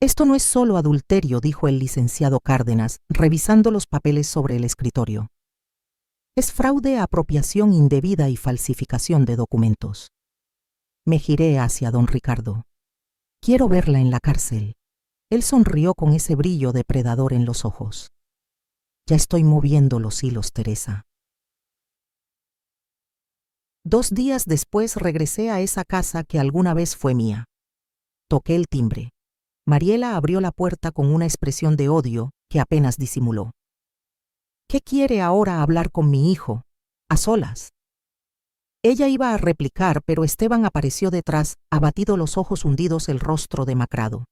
Esto no es solo adulterio, dijo el licenciado Cárdenas, revisando los papeles sobre el escritorio. Es fraude, apropiación indebida y falsificación de documentos. Me giré hacia don Ricardo. Quiero verla en la cárcel. Él sonrió con ese brillo depredador en los ojos. Ya estoy moviendo los hilos, Teresa. 2 días después regresé a esa casa que alguna vez fue mía. Toqué el timbre. Mariela abrió la puerta con una expresión de odio que apenas disimuló. ¿Qué quiere ahora? Hablar con mi hijo, a solas. Ella iba a replicar, pero Esteban apareció detrás, abatido, los ojos hundidos, el rostro demacrado.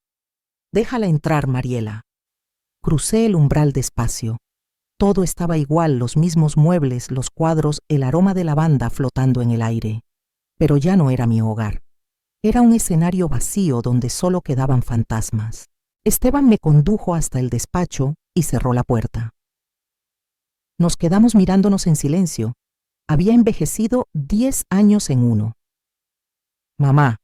Déjala entrar, Mariela. Crucé el umbral despacio. Todo estaba igual, los mismos muebles, los cuadros, el aroma de lavanda flotando en el aire. Pero ya no era mi hogar. Era un escenario vacío donde solo quedaban fantasmas. Esteban me condujo hasta el despacho y cerró la puerta. Nos quedamos mirándonos en silencio. Había envejecido 10 años en uno. Mamá,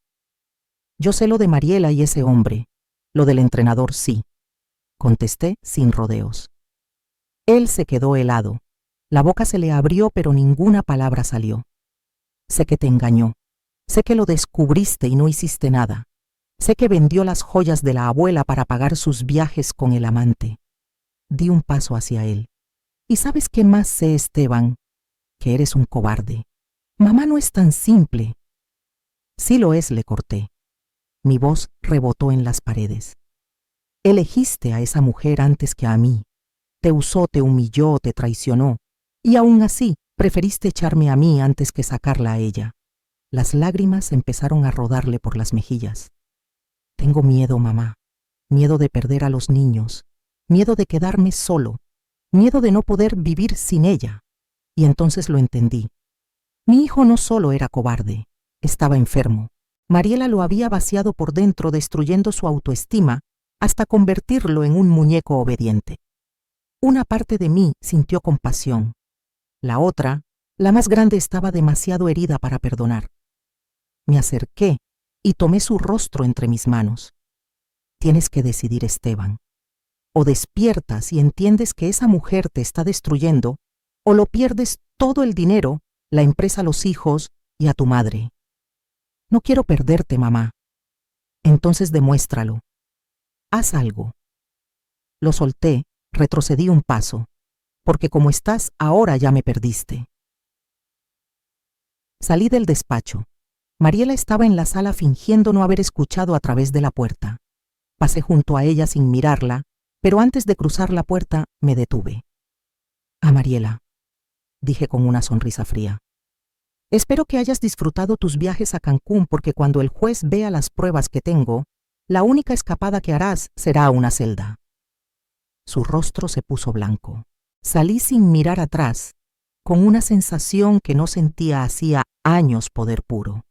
yo sé lo de Mariela y ese hombre. Lo del entrenador sí, contesté sin rodeos. Él se quedó helado. La boca se le abrió, pero ninguna palabra salió. Sé que te engañó. Sé que lo descubriste y no hiciste nada. Sé que vendió las joyas de la abuela para pagar sus viajes con el amante. Di un paso hacia él. ¿Y sabes qué más sé, Esteban? Que eres un cobarde. Mamá no es tan simple. Sí lo es, le corté. Mi voz rebotó en las paredes. Elegiste a esa mujer antes que a mí. Te usó, te humilló, te traicionó. Y aún así, preferiste echarme a mí antes que sacarla a ella. Las lágrimas empezaron a rodarle por las mejillas. Tengo miedo, mamá. Miedo de perder a los niños. Miedo de quedarme solo. Miedo de no poder vivir sin ella. Y entonces lo entendí. Mi hijo no solo era cobarde, estaba enfermo. Mariela lo había vaciado por dentro, destruyendo su autoestima hasta convertirlo en un muñeco obediente. Una parte de mí sintió compasión. La otra, la más grande, estaba demasiado herida para perdonar. Me acerqué y tomé su rostro entre mis manos. Tienes que decidir, Esteban. O despiertas y entiendes que esa mujer te está destruyendo, o lo pierdes todo el dinero, la empresa, los hijos y a tu madre. No quiero perderte, mamá. Entonces demuéstralo. Haz algo. Lo solté, retrocedí un paso, porque como estás ahora ya me perdiste. Salí del despacho. Mariela estaba en la sala fingiendo no haber escuchado a través de la puerta. Pasé junto a ella sin mirarla, pero antes de cruzar la puerta me detuve. A Mariela, dije con una sonrisa fría. Espero que hayas disfrutado tus viajes a Cancún, porque cuando el juez vea las pruebas que tengo, la única escapada que harás será a una celda. Su rostro se puso blanco. Salí sin mirar atrás, con una sensación que no sentía hacía años poder puro.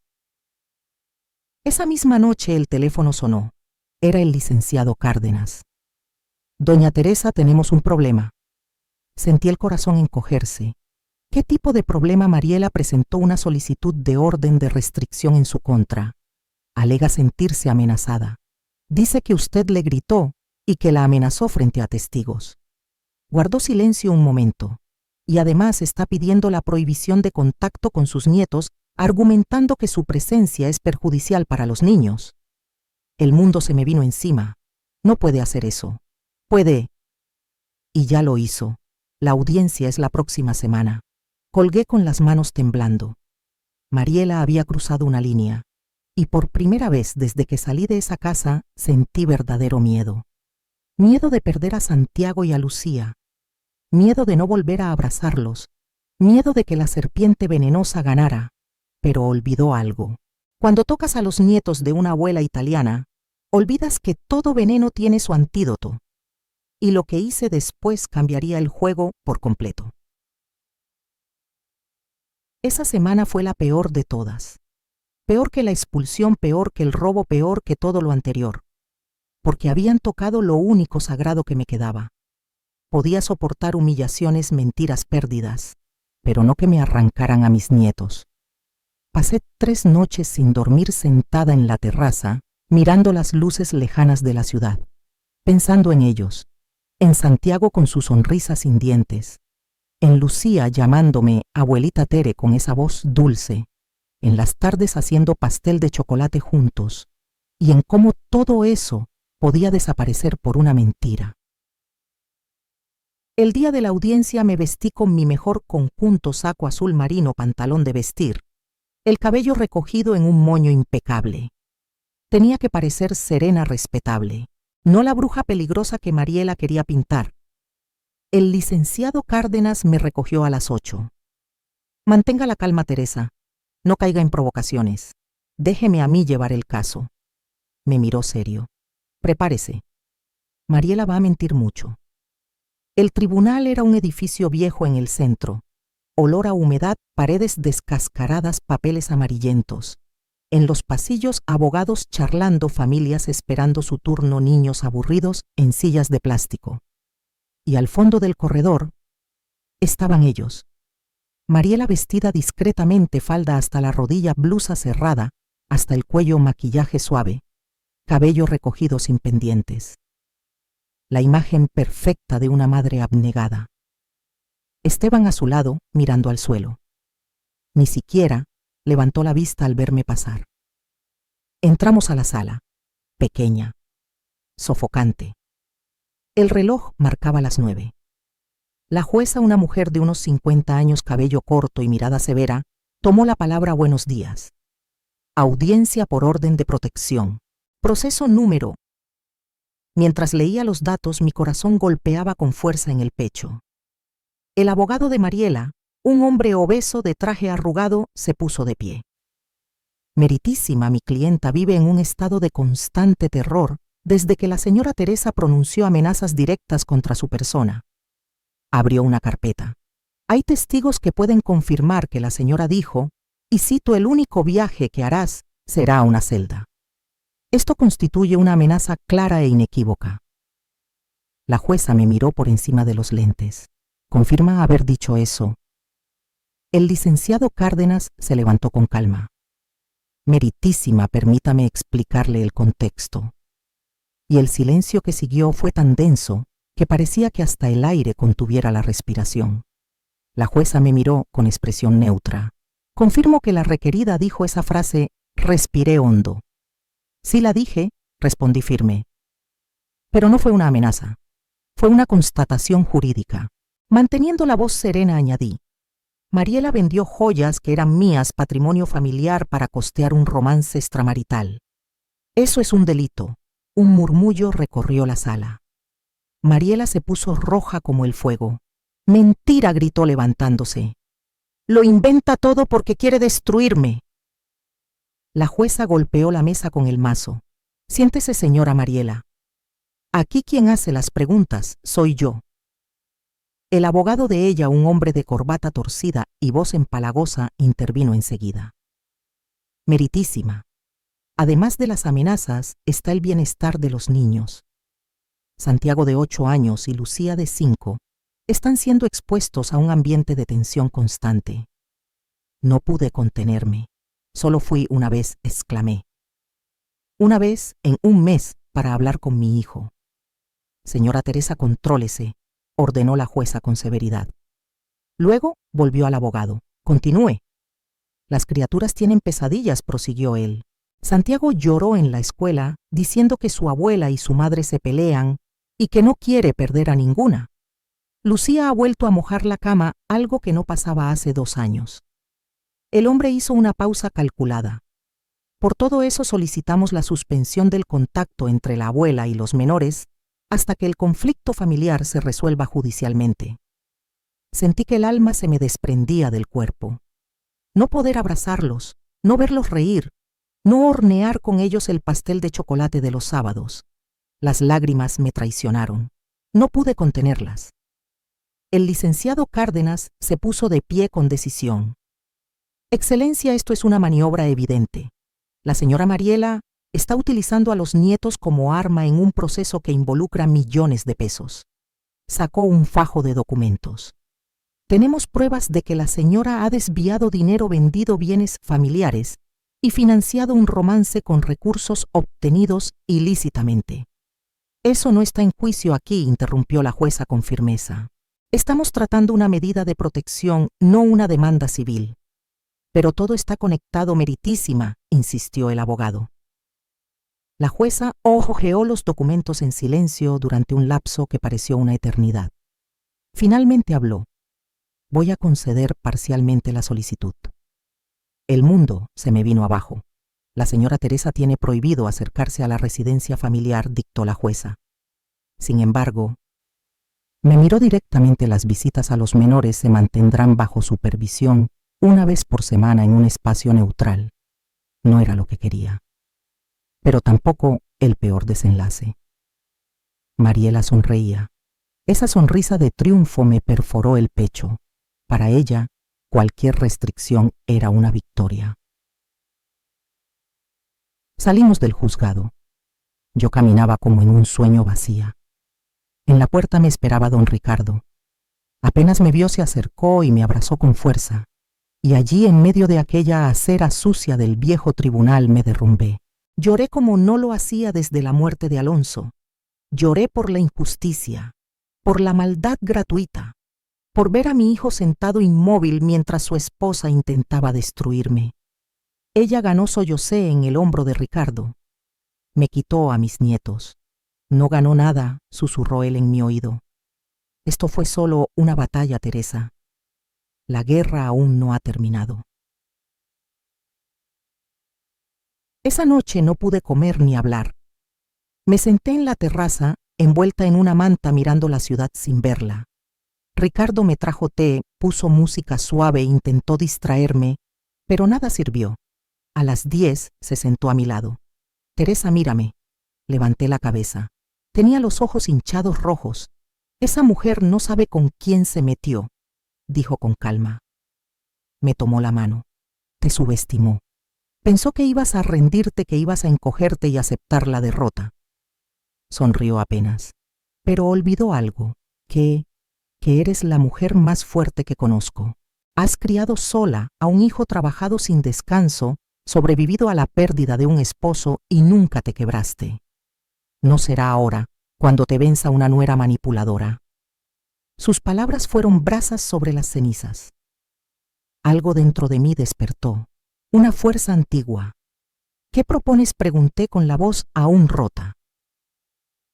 Esa misma noche el teléfono sonó. Era el licenciado Cárdenas. Doña Teresa, tenemos un problema. Sentí el corazón encogerse. ¿Qué tipo de problema? Mariela presentó una solicitud de orden de restricción en su contra. Alega sentirse amenazada. Dice que usted le gritó y que la amenazó frente a testigos. Guardó silencio un momento y además está pidiendo la prohibición de contacto con sus nietos, argumentando que su presencia es perjudicial para los niños. El mundo se me vino encima. No puede hacer eso. Puede. Y ya lo hizo. La audiencia es la próxima semana. Colgué con las manos temblando. Mariela había cruzado una línea, y por primera vez desde que salí de esa casa sentí verdadero miedo. Miedo de perder a Santiago y a Lucía. Miedo de no volver a abrazarlos. Miedo de que la serpiente venenosa ganara. Pero olvidó algo. Cuando tocas a los nietos de una abuela italiana, olvidas que todo veneno tiene su antídoto. Y lo que hice después cambiaría el juego por completo. Esa semana fue la peor de todas. Peor que la expulsión, peor que el robo, peor que todo lo anterior. Porque habían tocado lo único sagrado que me quedaba. Podía soportar humillaciones, mentiras, pérdidas, pero no que me arrancaran a mis nietos. Pasé 3 noches sin dormir sentada en la terraza, mirando las luces lejanas de la ciudad, pensando en ellos, en Santiago con su sonrisa sin dientes, en Lucía llamándome abuelita Tere con esa voz dulce, en las tardes haciendo pastel de chocolate juntos, y en cómo todo eso podía desaparecer por una mentira. El día de la audiencia me vestí con mi mejor conjunto, saco azul marino, pantalón de vestir, el cabello recogido en un moño impecable. Tenía que parecer serena, respetable, no la bruja peligrosa que Mariela quería pintar. El licenciado Cárdenas me recogió a las 8. Mantenga la calma, Teresa. No caiga en provocaciones. Déjeme a mí llevar el caso. Me miró serio. Prepárese. Mariela va a mentir mucho. El tribunal era un edificio viejo en el centro. Olor a humedad, paredes descascaradas, papeles amarillentos. En los pasillos, abogados charlando, familias esperando su turno, niños aburridos en sillas de plástico. Y al fondo del corredor estaban ellos. Mariela vestida discretamente, falda hasta la rodilla, blusa cerrada, hasta el cuello maquillaje suave, cabello recogido sin pendientes. La imagen perfecta de una madre abnegada. Esteban a su lado, mirando al suelo. Ni siquiera levantó la vista al verme pasar. Entramos a la sala, pequeña, sofocante. El reloj marcaba las 9. La jueza, una mujer de unos 50 años, cabello corto y mirada severa, tomó la palabra. Buenos días. Audiencia por orden de protección. Proceso número. Mientras leía los datos, mi corazón golpeaba con fuerza en el pecho. El abogado de Mariela, un hombre obeso de traje arrugado, se puso de pie. Meritísima, mi clienta vive en un estado de constante terror desde que la señora Teresa pronunció amenazas directas contra su persona. Abrió una carpeta. Hay testigos que pueden confirmar que la señora dijo, y cito: el único viaje que harás será a una celda. Esto constituye una amenaza clara e inequívoca. La jueza me miró por encima de los lentes. ¿Confirma haber dicho eso? El licenciado Cárdenas se levantó con calma. Meritísima, permítame explicarle el contexto. Y el silencio que siguió fue tan denso que parecía que hasta el aire contuviera la respiración. La jueza me miró con expresión neutra. Confirmo que la requerida dijo esa frase. Respiré hondo. Sí la dije, respondí firme. Pero no fue una amenaza. Fue una constatación jurídica. Manteniendo la voz serena, añadí: Mariela vendió joyas que eran mías, patrimonio familiar, para costear un romance extramarital. Eso es un delito. Un murmullo recorrió la sala. Mariela se puso roja como el fuego. Mentira, gritó levantándose. Lo inventa todo porque quiere destruirme. La jueza golpeó la mesa con el mazo. Siéntese, señora Mariela. Aquí quien hace las preguntas soy yo. El abogado de ella, un hombre de corbata torcida y voz empalagosa, intervino enseguida. Meritísima, además de las amenazas, está el bienestar de los niños. Santiago, de 8 años, y Lucía, de 5, están siendo expuestos a un ambiente de tensión constante. No pude contenerme. Solo fui una vez, exclamé. Una vez en un mes para hablar con mi hijo. Señora Teresa, contrólese, ordenó la jueza con severidad. Luego volvió al abogado. Continúe. Las criaturas tienen pesadillas, prosiguió él. Santiago lloró en la escuela diciendo que su abuela y su madre se pelean y que no quiere perder a ninguna. Lucía ha vuelto a mojar la cama, algo que no pasaba hace 2 años. El hombre hizo una pausa calculada. Por todo eso solicitamos la suspensión del contacto entre la abuela y los menores hasta que el conflicto familiar se resuelva judicialmente. Sentí que el alma se me desprendía del cuerpo. No poder abrazarlos, no verlos reír, no hornear con ellos el pastel de chocolate de los sábados. Las lágrimas me traicionaron. No pude contenerlas. El licenciado Cárdenas se puso de pie con decisión. Excelencia, esto es una maniobra evidente. La señora Mariela está utilizando a los nietos como arma en un proceso que involucra millones de pesos. Sacó un fajo de documentos. Tenemos pruebas de que la señora ha desviado dinero, vendido bienes familiares y financiado un romance con recursos obtenidos ilícitamente. Eso no está en juicio aquí, interrumpió la jueza con firmeza. Estamos tratando una medida de protección, no una demanda civil. Pero todo está conectado, meritísima, insistió el abogado. La jueza hojeó los documentos en silencio durante un lapso que pareció una eternidad. Finalmente habló. Voy a conceder parcialmente la solicitud. El mundo se me vino abajo. La señora Teresa tiene prohibido acercarse a la residencia familiar, dictó la jueza. Sin embargo, me miró directamente. Las visitas a los menores se mantendrán bajo supervisión una vez por semana en un espacio neutral. No era lo que quería. Pero tampoco el peor desenlace. Mariela sonreía. Esa sonrisa de triunfo me perforó el pecho. Para ella, cualquier restricción era una victoria. Salimos del juzgado. Yo caminaba como en un sueño vacía. En la puerta me esperaba don Ricardo. Apenas me vio, se acercó y me abrazó con fuerza. Y allí, en medio de aquella acera sucia del viejo tribunal, me derrumbé. Lloré como no lo hacía desde la muerte de Alonso. Lloré por la injusticia, por la maldad gratuita, por ver a mi hijo sentado inmóvil mientras su esposa intentaba destruirme. Ella ganó, sollocé en el hombro de Ricardo. Me quitó a mis nietos. No ganó nada, susurró él en mi oído. Esto fue solo una batalla, Teresa. La guerra aún no ha terminado. Esa noche no pude comer ni hablar. Me senté en la terraza, envuelta en una manta, mirando la ciudad sin verla. Ricardo me trajo té, puso música suave e intentó distraerme, pero nada sirvió. A las 10 se sentó a mi lado. Teresa, mírame. Levanté la cabeza. Tenía los ojos hinchados rojos. Esa mujer no sabe con quién se metió, dijo con calma. Me tomó la mano. Te subestimó. Pensó que ibas a rendirte, que ibas a encogerte y aceptar la derrota. Sonrió apenas, pero olvidó algo, que eres la mujer más fuerte que conozco. Has criado sola a un hijo, trabajado sin descanso, sobrevivido a la pérdida de un esposo y nunca te quebraste. No será ahora, cuando te venza una nuera manipuladora. Sus palabras fueron brasas sobre las cenizas. Algo dentro de mí despertó, una fuerza antigua. ¿Qué propones?, pregunté con la voz aún rota.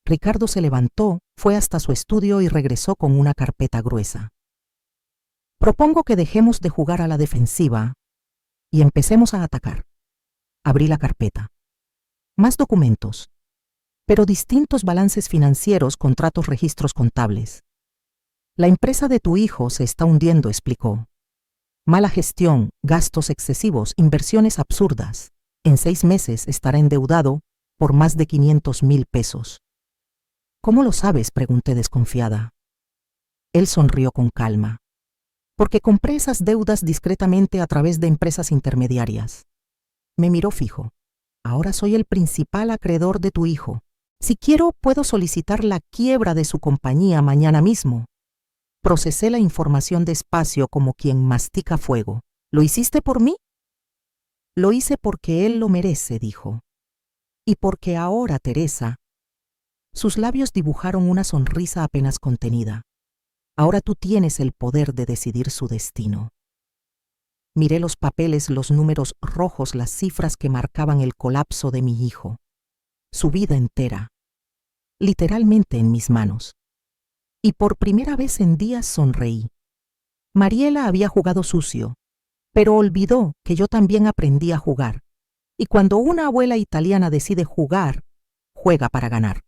Ricardo se levantó, fue hasta su estudio y regresó con una carpeta gruesa. Propongo que dejemos de jugar a la defensiva y empecemos a atacar. Abrí la carpeta. Más documentos, pero distintos: balances financieros, contratos, registros contables. La empresa de tu hijo se está hundiendo, explicó. Mala gestión, gastos excesivos, inversiones absurdas. En 6 meses estará endeudado por más de 500,000 pesos. ¿Cómo lo sabes?, pregunté desconfiada. Él sonrió con calma. Porque compré esas deudas discretamente a través de empresas intermediarias. Me miró fijo. Ahora soy el principal acreedor de tu hijo. Si quiero, puedo solicitar la quiebra de su compañía mañana mismo. Procesé la información despacio, como quien mastica fuego. ¿Lo hiciste por mí? Lo hice porque él lo merece, dijo. Y porque ahora, Teresa. Sus labios dibujaron una sonrisa apenas contenida. Ahora tú tienes el poder de decidir su destino. Miré los papeles, los números rojos, las cifras que marcaban el colapso de mi hijo. Su vida entera, literalmente en mis manos. Y por primera vez en días sonreí. Mariela había jugado sucio, pero olvidó que yo también aprendí a jugar. Y cuando una abuela italiana decide jugar, juega para ganar.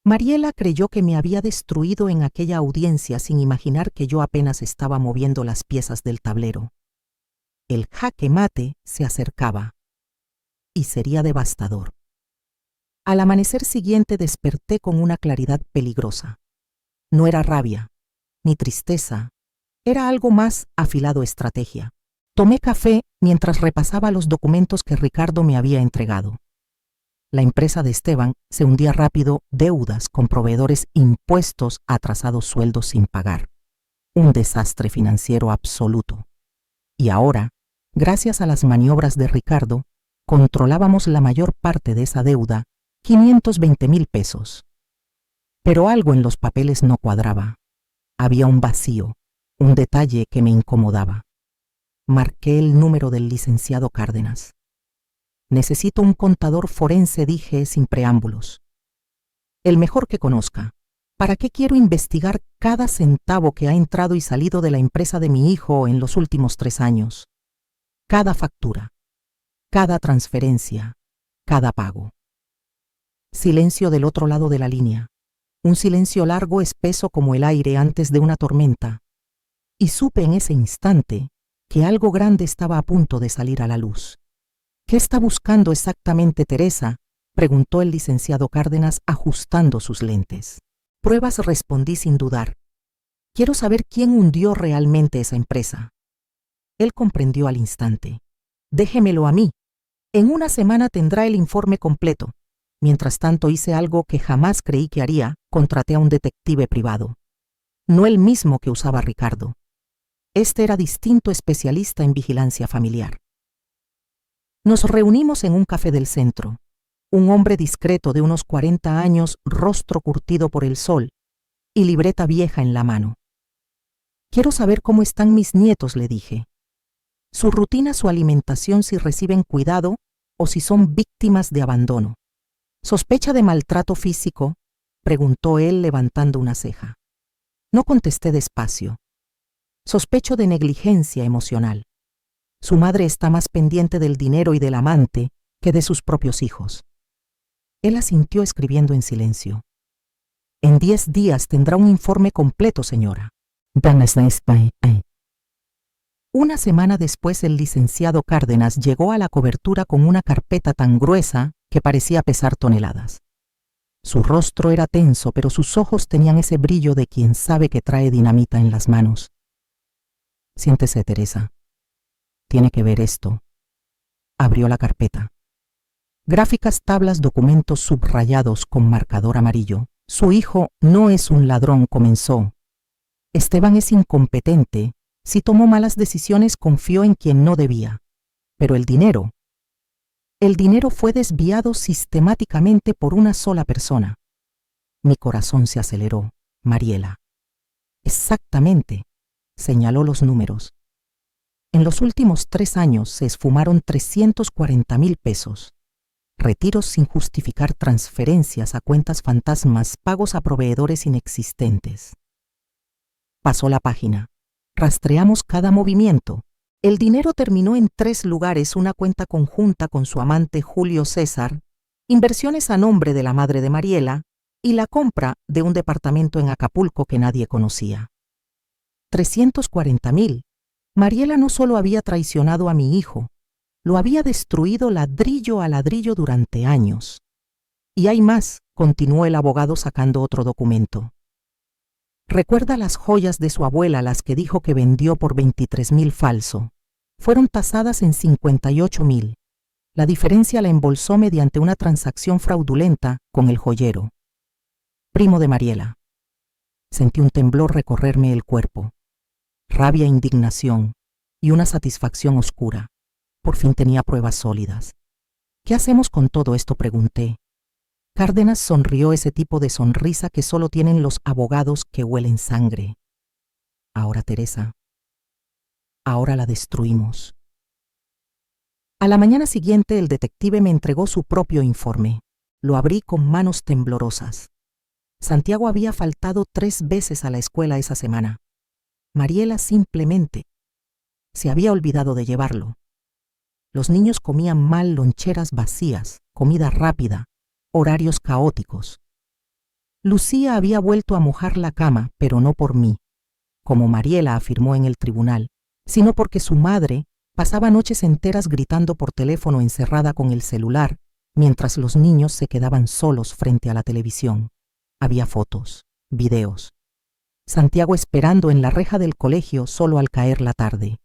Mariela creyó que me había destruido en aquella audiencia, sin imaginar que yo apenas estaba moviendo las piezas del tablero. El jaque mate se acercaba y sería devastador. Al amanecer siguiente desperté con una claridad peligrosa. No era rabia, ni tristeza, era algo más: afilado, estrategia. Tomé café mientras repasaba los documentos que Ricardo me había entregado. La empresa de Esteban se hundía rápido, deudas con proveedores, impuestos, atrasados, sueldos sin pagar. Un desastre financiero absoluto. Y ahora, gracias a las maniobras de Ricardo, controlábamos la mayor parte de esa deuda, 520,000 pesos. Pero algo en los papeles no cuadraba. Había un vacío, un detalle que me incomodaba. Marqué el número del licenciado Cárdenas. Necesito un contador forense, dije sin preámbulos. El mejor que conozca. ¿Para qué quiero investigar cada centavo que ha entrado y salido de la empresa de mi hijo en los últimos 3 años? Cada factura, cada transferencia, cada pago. Silencio del otro lado de la línea. Un silencio largo, espeso como el aire antes de una tormenta. Y supe en ese instante que algo grande estaba a punto de salir a la luz. ¿Qué está buscando exactamente Teresa preguntó el licenciado Cárdenas ajustando sus lentes. Pruebas, respondí sin dudar. Quiero saber quién hundió realmente esa empresa. Él comprendió al instante. Déjemelo a mí. En una semana tendrá el informe completo. Mientras tanto hice algo que jamás creí que haría, contraté a un detective privado. No el mismo que usaba Ricardo. Este era distinto especialista en vigilancia familiar. Nos reunimos en un café del centro. Un hombre discreto de unos 40 años, rostro curtido por el sol, y libreta vieja en la mano. Quiero saber cómo están mis nietos, le dije. Su rutina, su alimentación, si reciben cuidado o si son víctimas de abandono. ¿Sospecha de maltrato físico?, preguntó él levantando una ceja. No contesté despacio. Sospecho de negligencia emocional. Su madre está más pendiente del dinero y del amante que de sus propios hijos. Él asintió escribiendo en silencio. En 10 días tendrá un informe completo, señora. Una semana después, el licenciado Cárdenas llegó a la cobertura con una carpeta tan gruesa que parecía pesar toneladas. Su rostro era tenso, pero sus ojos tenían ese brillo de quien sabe que trae dinamita en las manos. Siéntese, Teresa. Tiene que ver esto. Abrió la carpeta. Gráficas, tablas, documentos subrayados con marcador amarillo. Su hijo no es un ladrón, comenzó. Esteban es incompetente. Si tomó malas decisiones, confió en quien no debía. Pero el dinero fue desviado sistemáticamente por una sola persona. Mi corazón se aceleró. Mariela. Exactamente, señaló los números. En los últimos 3 años se esfumaron 340,000 pesos. Retiros sin justificar, transferencias a cuentas fantasmas, pagos a proveedores inexistentes. Pasó la página. Rastreamos cada movimiento. El dinero terminó en 3 lugares: una cuenta conjunta con su amante Julio César, inversiones a nombre de la madre de Mariela y la compra de un departamento en Acapulco que nadie conocía. 340,000. Mariela no solo había traicionado a mi hijo, lo había destruido ladrillo a ladrillo durante años. Y hay más, continuó el abogado sacando otro documento. Recuerda las joyas de su abuela, las que dijo que vendió por 23,000 falso. Fueron tasadas en 58,000. La diferencia la embolsó mediante una transacción fraudulenta con el joyero, primo de Mariela. Sentí un temblor recorrerme el cuerpo, rabia, indignación y una satisfacción oscura. Por fin tenía pruebas sólidas. ¿Qué hacemos con todo esto?, pregunté. Cárdenas sonrió, ese tipo de sonrisa que solo tienen los abogados que huelen sangre. Ahora, Teresa, ahora la destruimos. A la mañana siguiente, el detective me entregó su propio informe. Lo abrí con manos temblorosas. Santiago había faltado 3 veces a la escuela esa semana. Mariela simplemente se había olvidado de llevarlo. Los niños comían mal, loncheras vacías, comida rápida, horarios caóticos. Lucía había vuelto a mojar la cama, pero no por mí, como Mariela afirmó en el tribunal, sino porque su madre pasaba noches enteras gritando por teléfono, encerrada con el celular, mientras los niños se quedaban solos frente a la televisión. Había fotos, videos. Santiago esperando en la reja del colegio solo al caer la tarde.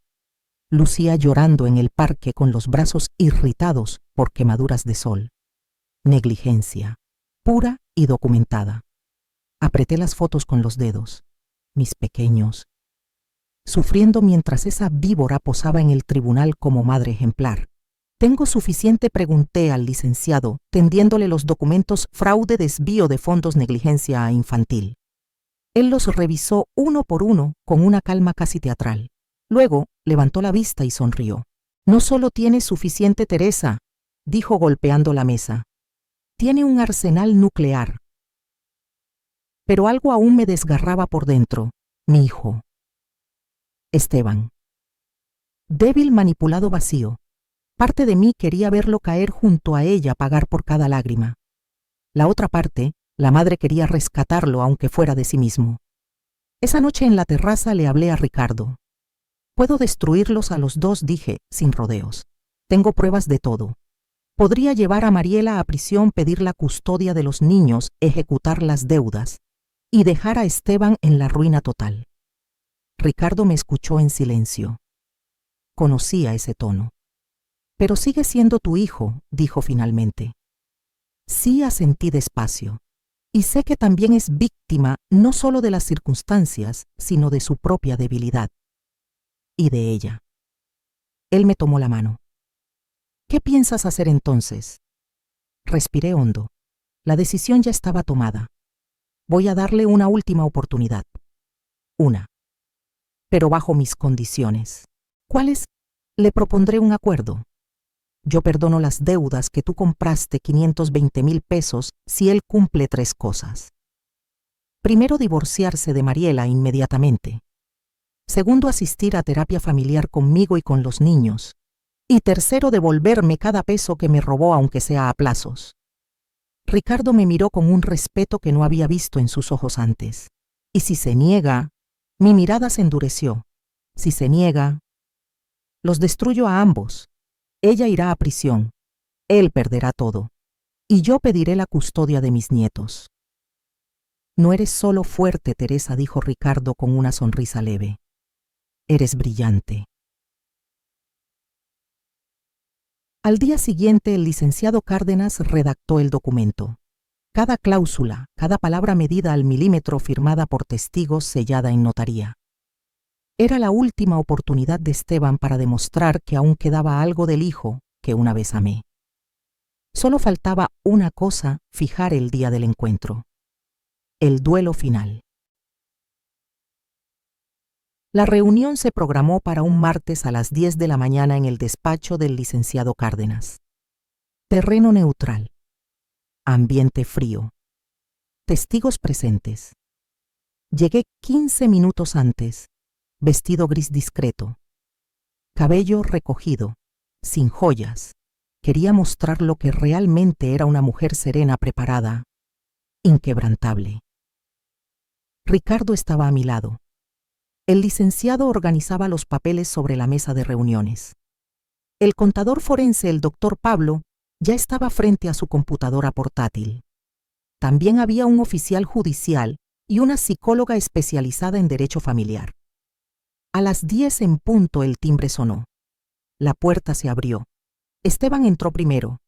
Lucía llorando en el parque con los brazos irritados por quemaduras de sol. Negligencia, pura y documentada. Apreté las fotos con los dedos. Mis pequeños, sufriendo mientras esa víbora posaba en el tribunal como madre ejemplar. ¿Tengo suficiente?, pregunté al licenciado, tendiéndole los documentos: fraude, desvío de fondos, negligencia infantil. Él los revisó uno por uno con una calma casi teatral. Luego levantó la vista y sonrió. No solo tiene suficiente, Teresa, dijo golpeando la mesa. Tiene un arsenal nuclear. Pero algo aún me desgarraba por dentro. Mi hijo. Esteban. Débil, manipulado, vacío. Parte de mí quería verlo caer junto a ella, pagar por cada lágrima. La otra parte, la madre, quería rescatarlo aunque fuera de sí mismo. Esa noche en la terraza le hablé a Ricardo. Puedo destruirlos a los dos, dije, sin rodeos. Tengo pruebas de todo. Podría llevar a Mariela a prisión, pedir la custodia de los niños, ejecutar las deudas y dejar a Esteban en la ruina total. Ricardo me escuchó en silencio. Conocía ese tono. Pero sigue siendo tu hijo, dijo finalmente. Sí, asentí despacio. Y sé que también es víctima no solo de las circunstancias, sino de su propia debilidad. Y de ella. Él me tomó la mano. ¿Qué piensas hacer entonces? Respiré hondo. La decisión ya estaba tomada. Voy a darle una última oportunidad. Una. Pero bajo mis condiciones. ¿Cuáles? Le propondré un acuerdo. Yo perdono las deudas que tú compraste, 520,000 pesos, si él cumple 3 cosas. Primero, divorciarse de Mariela inmediatamente. Segundo, asistir a terapia familiar conmigo y con los niños. Y tercero, devolverme cada peso que me robó, aunque sea a plazos. Ricardo me miró con un respeto que no había visto en sus ojos antes. Y si se niega, mi mirada se endureció. Si se niega, los destruyo a ambos. Ella irá a prisión, él perderá todo, y yo pediré la custodia de mis nietos. No eres solo fuerte, Teresa, dijo Ricardo con una sonrisa leve. Eres brillante. Al día siguiente, el licenciado Cárdenas redactó el documento. Cada cláusula, cada palabra medida al milímetro, firmada por testigos, sellada en notaría. Era la última oportunidad de Esteban para demostrar que aún quedaba algo del hijo que una vez amé. Solo faltaba una cosa: fijar el día del encuentro. El duelo final. La reunión se programó para un martes a las 10 de la mañana en el despacho del licenciado Cárdenas. Terreno neutral. Ambiente frío. Testigos presentes. Llegué 15 minutos antes. Vestido gris discreto. Cabello recogido, sin joyas. Quería mostrar lo que realmente era una mujer serena, preparada, inquebrantable. Ricardo estaba a mi lado. El licenciado organizaba los papeles sobre la mesa de reuniones. El contador forense, el doctor Pablo, ya estaba frente a su computadora portátil. También había un oficial judicial y una psicóloga especializada en derecho familiar. A las 10 en punto el timbre sonó. La puerta se abrió. Esteban entró primero.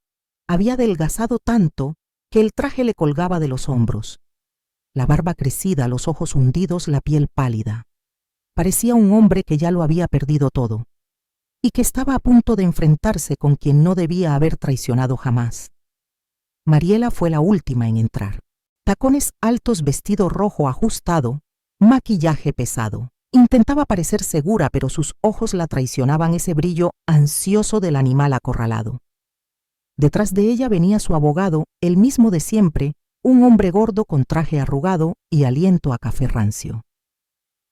Había adelgazado tanto que el traje le colgaba de los hombros. La barba crecida, los ojos hundidos, la piel pálida. Parecía un hombre que ya lo había perdido todo y que estaba a punto de enfrentarse con quien no debía haber traicionado jamás. Mariela fue la última en entrar. Tacones altos, vestido rojo ajustado, maquillaje pesado. Intentaba parecer segura, pero sus ojos la traicionaban, ese brillo ansioso del animal acorralado. Detrás de ella venía su abogado, el mismo de siempre, un hombre gordo con traje arrugado y aliento a café rancio.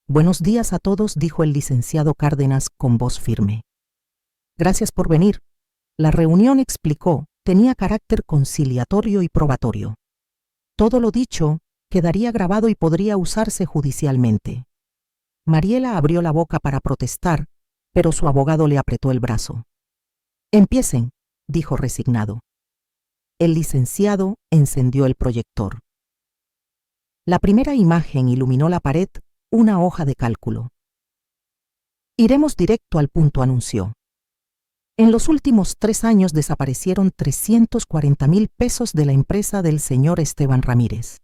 Buenos días a todos, dijo el licenciado Cárdenas con voz firme. Gracias por venir. La reunión, explicó, tenía carácter conciliatorio y probatorio. Todo lo dicho quedaría grabado y podría usarse judicialmente. Mariela abrió la boca para protestar, pero su abogado le apretó el brazo. Empiecen, dijo resignado. El licenciado encendió el proyector. La primera imagen iluminó la pared, una hoja de cálculo. Iremos directo al punto, anunció. En los últimos 3 años desaparecieron 340,000 pesos de la empresa del señor Esteban Ramírez.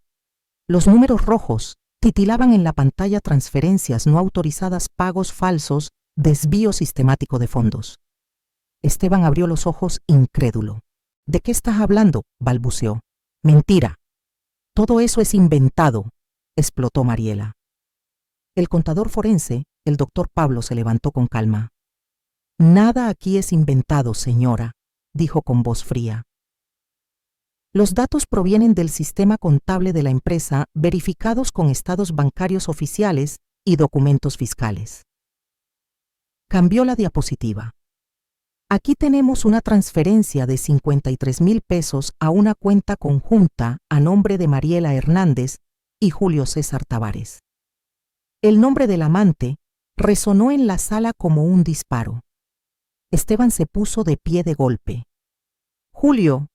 Los números rojos titilaban en la pantalla: transferencias no autorizadas, pagos falsos, desvío sistemático de fondos. Esteban abrió los ojos incrédulo. ¿De qué estás hablando?, balbuceó. Mentira. Todo eso es inventado, explotó Mariela. El contador forense, el doctor Pablo, se levantó con calma. Nada aquí es inventado, señora, dijo con voz fría. Los datos provienen del sistema contable de la empresa, verificados con estados bancarios oficiales y documentos fiscales. Cambió la diapositiva. Aquí tenemos una transferencia de 53,000 pesos a una cuenta conjunta a nombre de Mariela Hernández y Julio César Tavares. El nombre del amante resonó en la sala como un disparo. Esteban se puso de pie de golpe. Julio,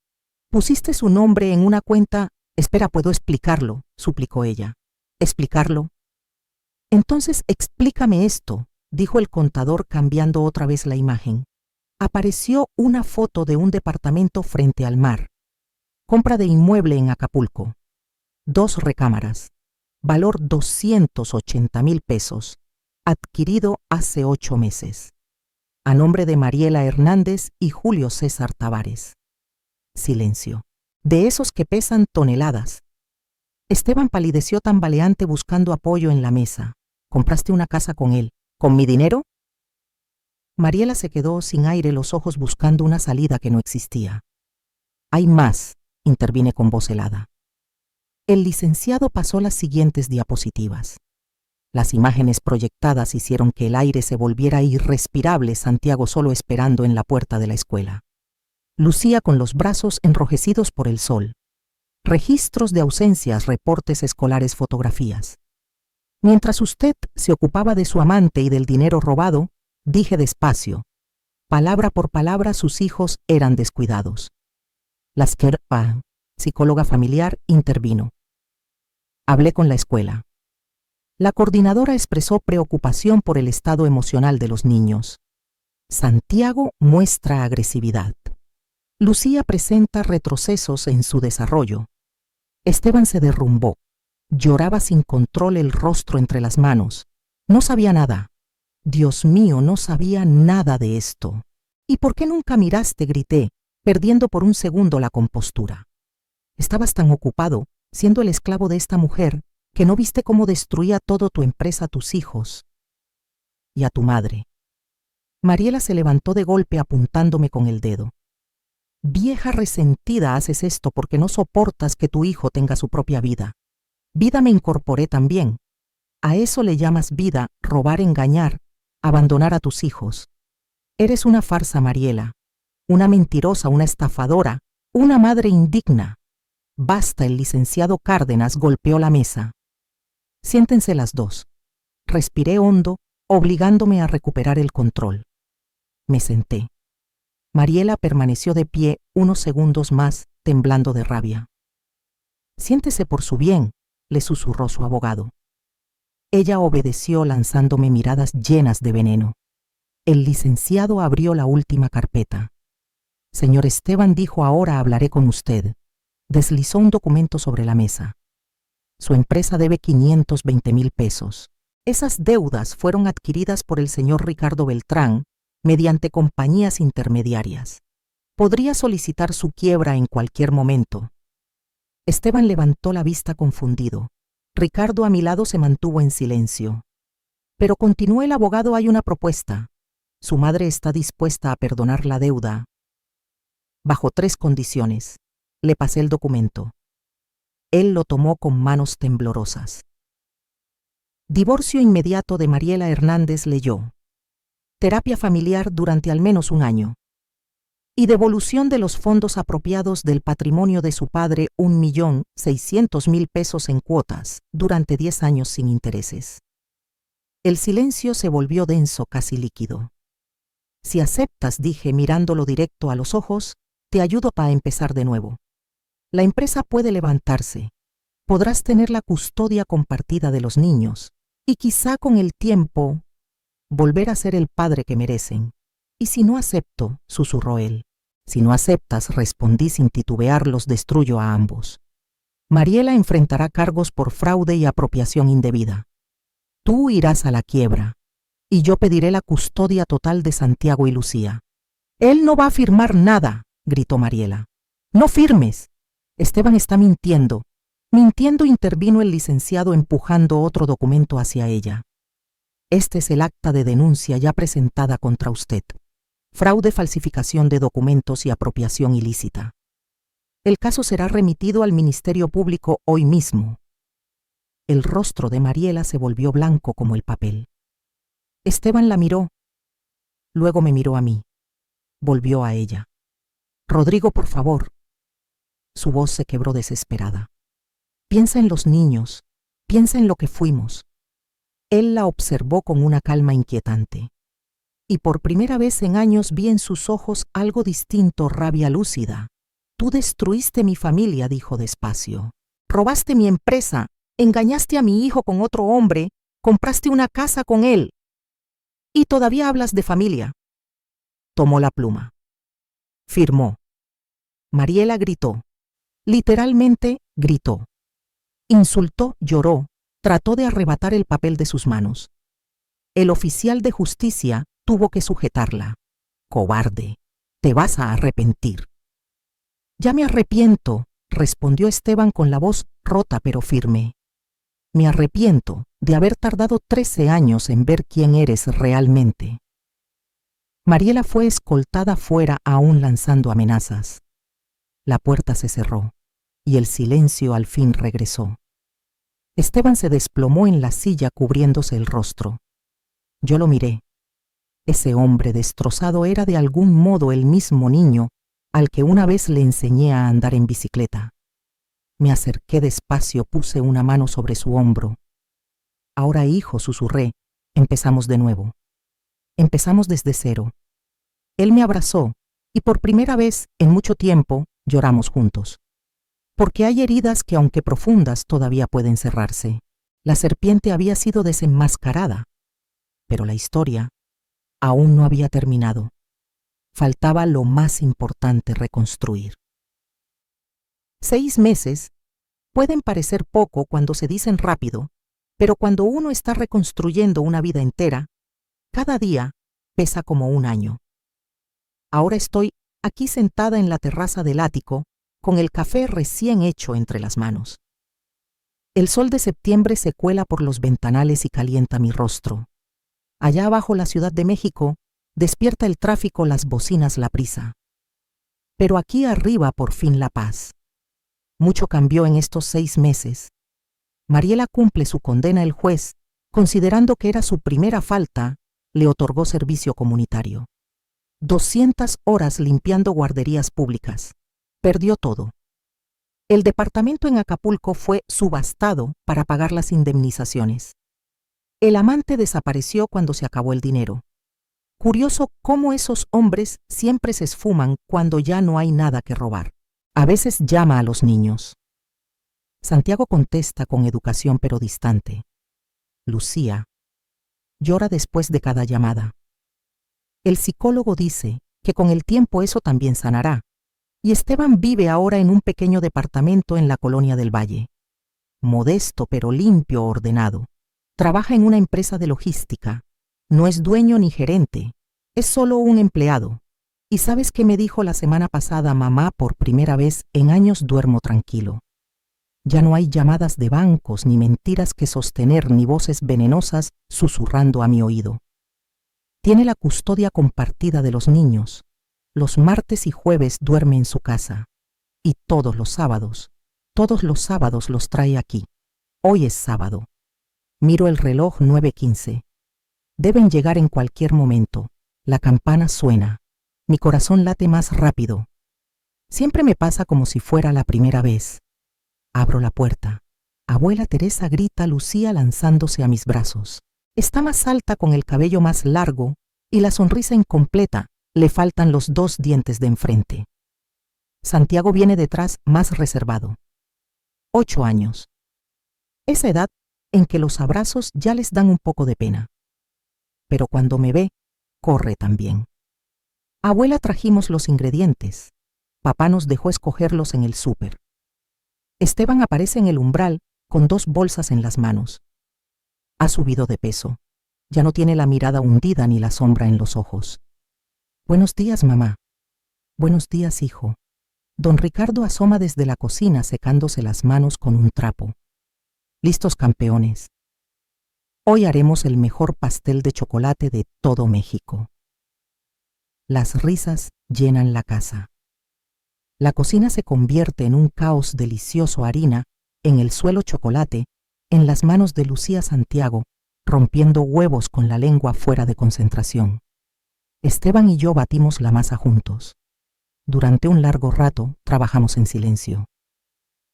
pusiste su nombre en una cuenta. Espera, puedo explicarlo, suplicó ella. ¿Explicarlo? Entonces explícame esto, dijo el contador cambiando otra vez la imagen. Apareció una foto de un departamento frente al mar. Compra de inmueble en Acapulco. 2 recámaras. Valor 280,000 pesos. Adquirido hace 8 meses. A nombre de Mariela Hernández y Julio César Tavares. Silencio. De esos que pesan toneladas. Esteban palideció tambaleante buscando apoyo en la mesa. ¿Compraste una casa con él? ¿Con mi dinero? Mariela se quedó sin aire, los ojos buscando una salida que no existía. Hay más, intervine con voz helada. El licenciado pasó las siguientes diapositivas. Las imágenes proyectadas hicieron que el aire se volviera irrespirable, Santiago solo esperando en la puerta de la escuela. Lucía con los brazos enrojecidos por el sol. Registros de ausencias, reportes escolares, fotografías. Mientras usted se ocupaba de su amante y del dinero robado, dije despacio. Palabra por palabra, sus hijos eran descuidados. La psicóloga familiar, intervino. Hablé con la escuela. La coordinadora expresó preocupación por el estado emocional de los niños. Santiago muestra agresividad. Lucía presenta retrocesos en su desarrollo. Esteban se derrumbó. Lloraba sin control, el rostro entre las manos. No sabía nada. Dios mío, no sabía nada de esto. ¿Y por qué nunca miraste?, grité, perdiendo por un segundo la compostura. Estabas tan ocupado, siendo el esclavo de esta mujer, que no viste cómo destruía todo, tu empresa, tus hijos y a tu madre. Mariela se levantó de golpe apuntándome con el dedo. Vieja resentida, haces esto porque no soportas que tu hijo tenga su propia vida. Vida me incorporé también. A eso le llamas vida, robar, engañar, abandonar a tus hijos. Eres una farsa, Mariela. Una mentirosa, una estafadora, una madre indigna. Basta, el licenciado Cárdenas golpeó la mesa. Siéntense las dos. Respiré hondo, obligándome a recuperar el control. Me senté. Mariela permaneció de pie unos segundos más, temblando de rabia. Siéntese por su bien, le susurró su abogado. Ella obedeció lanzándome miradas llenas de veneno. El licenciado abrió la última carpeta. Señor Esteban, dijo, ahora hablaré con usted. Deslizó un documento sobre la mesa. Su empresa debe 520,000 pesos. Esas deudas fueron adquiridas por el señor Ricardo Beltrán mediante compañías intermediarias. Podría solicitar su quiebra en cualquier momento. Esteban levantó la vista confundido. Ricardo a mi lado se mantuvo en silencio. Pero continuó el abogado, hay una propuesta. Su madre está dispuesta a perdonar la deuda bajo 3 condiciones. Le pasé el documento. Él lo tomó con manos temblorosas. Divorcio inmediato de Mariela Hernández, leyó. Terapia familiar durante al menos 1 año. Y devolución de los fondos apropiados del patrimonio de su padre, 1,600,000 pesos en cuotas, durante 10 años sin intereses. El silencio se volvió denso, casi líquido. Si aceptas, dije mirándolo directo a los ojos, te ayudo para empezar de nuevo. La empresa puede levantarse. Podrás tener la custodia compartida de los niños. Y quizá con el tiempo, volver a ser el padre que merecen. Y si no acepto, susurró él. Si no aceptas, respondí sin titubear, los destruyo a ambos. Mariela enfrentará cargos por fraude y apropiación indebida. Tú irás a la quiebra. Y yo pediré la custodia total de Santiago y Lucía. Él no va a firmar nada, gritó Mariela. No firmes. Esteban está mintiendo. Mintiendo, intervino el licenciado empujando otro documento hacia ella. Este es el acta de denuncia ya presentada contra usted. Fraude, falsificación de documentos y apropiación ilícita. El caso será remitido al Ministerio Público hoy mismo. El rostro de Mariela se volvió blanco como el papel. Esteban la miró. Luego me miró a mí. Volvió a ella. Rodrigo, por favor. Su voz se quebró desesperada. Piensa en los niños. Piensa en lo que fuimos. Él la observó con una calma inquietante. Y por primera vez en años vi en sus ojos algo distinto, rabia lúcida, Tú destruiste mi familia, dijo despacio. Robaste mi empresa, engañaste a mi hijo con otro hombre, compraste una casa con él. Y todavía hablas de familia. Tomó la pluma. Firmó. Mariela gritó. Literalmente gritó. Insultó, lloró, trató de arrebatar el papel de sus manos. El oficial de justicia tuvo que sujetarla. Cobarde, te vas a arrepentir. Ya me arrepiento, respondió Esteban con la voz rota pero firme. Me arrepiento de haber tardado 13 años en ver quién eres realmente. Mariela fue escoltada fuera aún lanzando amenazas. La puerta se cerró y el silencio al fin regresó. Esteban se desplomó en la silla cubriéndose el rostro. Yo lo miré. Ese hombre destrozado era de algún modo el mismo niño al que una vez le enseñé a andar en bicicleta. Me acerqué despacio, puse una mano sobre su hombro. Ahora, hijo, susurré, empezamos de nuevo. Empezamos desde cero. Él me abrazó y por primera vez en mucho tiempo lloramos juntos. Porque hay heridas que, aunque profundas, todavía pueden cerrarse. La serpiente había sido desenmascarada, pero la historia aún no había terminado. Faltaba lo más importante, reconstruir. 6 meses pueden parecer poco cuando se dicen rápido, pero cuando uno está reconstruyendo una vida entera, cada día pesa como un año. Ahora estoy aquí sentada en la terraza del ático, con el café recién hecho entre las manos. El sol de septiembre se cuela por los ventanales y calienta mi rostro. Allá abajo, la Ciudad de México, despierta el tráfico, las bocinas, la prisa. Pero aquí arriba por fin la paz. Mucho cambió en estos 6 meses. Mariela cumple su condena. El juez, considerando que era su primera falta, le otorgó servicio comunitario. 200 horas limpiando guarderías públicas. Perdió todo. El departamento en Acapulco fue subastado para pagar las indemnizaciones. El amante desapareció cuando se acabó el dinero. Curioso cómo esos hombres siempre se esfuman cuando ya no hay nada que robar. A veces llama a los niños. Santiago contesta con educación pero distante. Lucía llora después de cada llamada. El psicólogo dice que con el tiempo eso también sanará. Y Esteban vive ahora en un pequeño departamento en la colonia del Valle. Modesto pero limpio, ordenado. Trabaja en una empresa de logística. No es dueño ni gerente. Es solo un empleado. ¿Y sabes qué me dijo la semana pasada? Mamá, por primera vez en años duermo tranquilo. Ya no hay llamadas de bancos, ni mentiras que sostener, ni voces venenosas susurrando a mi oído. Tiene la custodia compartida de los niños. Los martes y jueves duerme en su casa. Y todos los sábados los trae aquí. Hoy es sábado. Miro el reloj, 9:15. Deben llegar en cualquier momento. La campana suena. Mi corazón late más rápido. Siempre me pasa como si fuera la primera vez. Abro la puerta. Abuela Teresa, grita Lucía lanzándose a mis brazos. Está más alta, con el cabello más largo y la sonrisa incompleta. Le faltan los 2 dientes de enfrente. Santiago viene detrás, más reservado. 8 años. Esa edad en que los abrazos ya les dan un poco de pena. Pero cuando me ve, corre también. Abuela, trajimos los ingredientes. Papá nos dejó escogerlos en el súper. Esteban aparece en el umbral con 2 bolsas en las manos. Ha subido de peso. Ya no tiene la mirada hundida ni la sombra en los ojos. Buenos días, mamá. Buenos días, hijo. Don Ricardo asoma desde la cocina secándose las manos con un trapo. Listos, campeones. Hoy haremos el mejor pastel de chocolate de todo México. Las risas llenan la casa. La cocina se convierte en un caos delicioso, harina, en el suelo chocolate, en las manos de Lucía, Santiago, rompiendo huevos con la lengua fuera de concentración. Esteban y yo batimos la masa juntos. Durante un largo rato trabajamos en silencio.